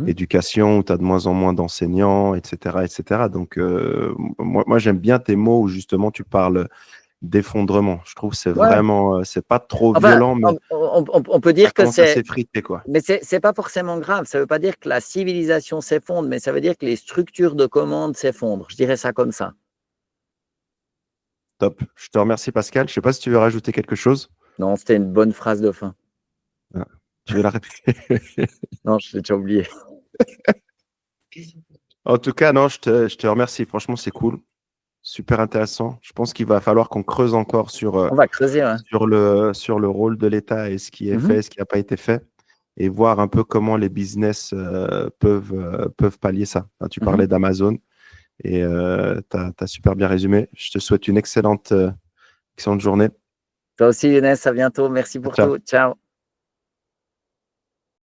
éducation, où tu as de moins en moins d'enseignants, etc., etc. Donc, moi j'aime bien tes mots où justement tu parles d'effondrement. Je trouve que c'est
Ouais.
vraiment, c'est pas trop
Enfin,
violent, mais
on peut
ça
dire que
commence à
c'est…
s'effriter, quoi.
Mais ce n'est pas forcément grave. Ça ne veut pas dire que la civilisation s'effondre, mais ça veut dire que les structures de commande s'effondrent. Je dirais ça comme ça.
Top. Je te remercie, Pascal. Je sais pas si tu veux rajouter quelque chose.
Non, c'était une bonne phrase de fin.
Ah, tu veux la répéter?
Non, je l'ai déjà oublié.
En tout cas, non, je te remercie. Franchement, c'est cool. Super intéressant. Je pense qu'il va falloir qu'on creuse encore
On va creuser, ouais.
sur le rôle de l'État et ce qui est
Mhm,
fait, ce qui n'a pas été fait, et voir un peu comment les business peuvent pallier ça. Enfin, tu
mhm.
parlais d'Amazon et tu as super bien résumé. Je te souhaite une excellente journée.
Toi aussi, Younes, à bientôt. Merci pour
Ciao.
tout. Ciao.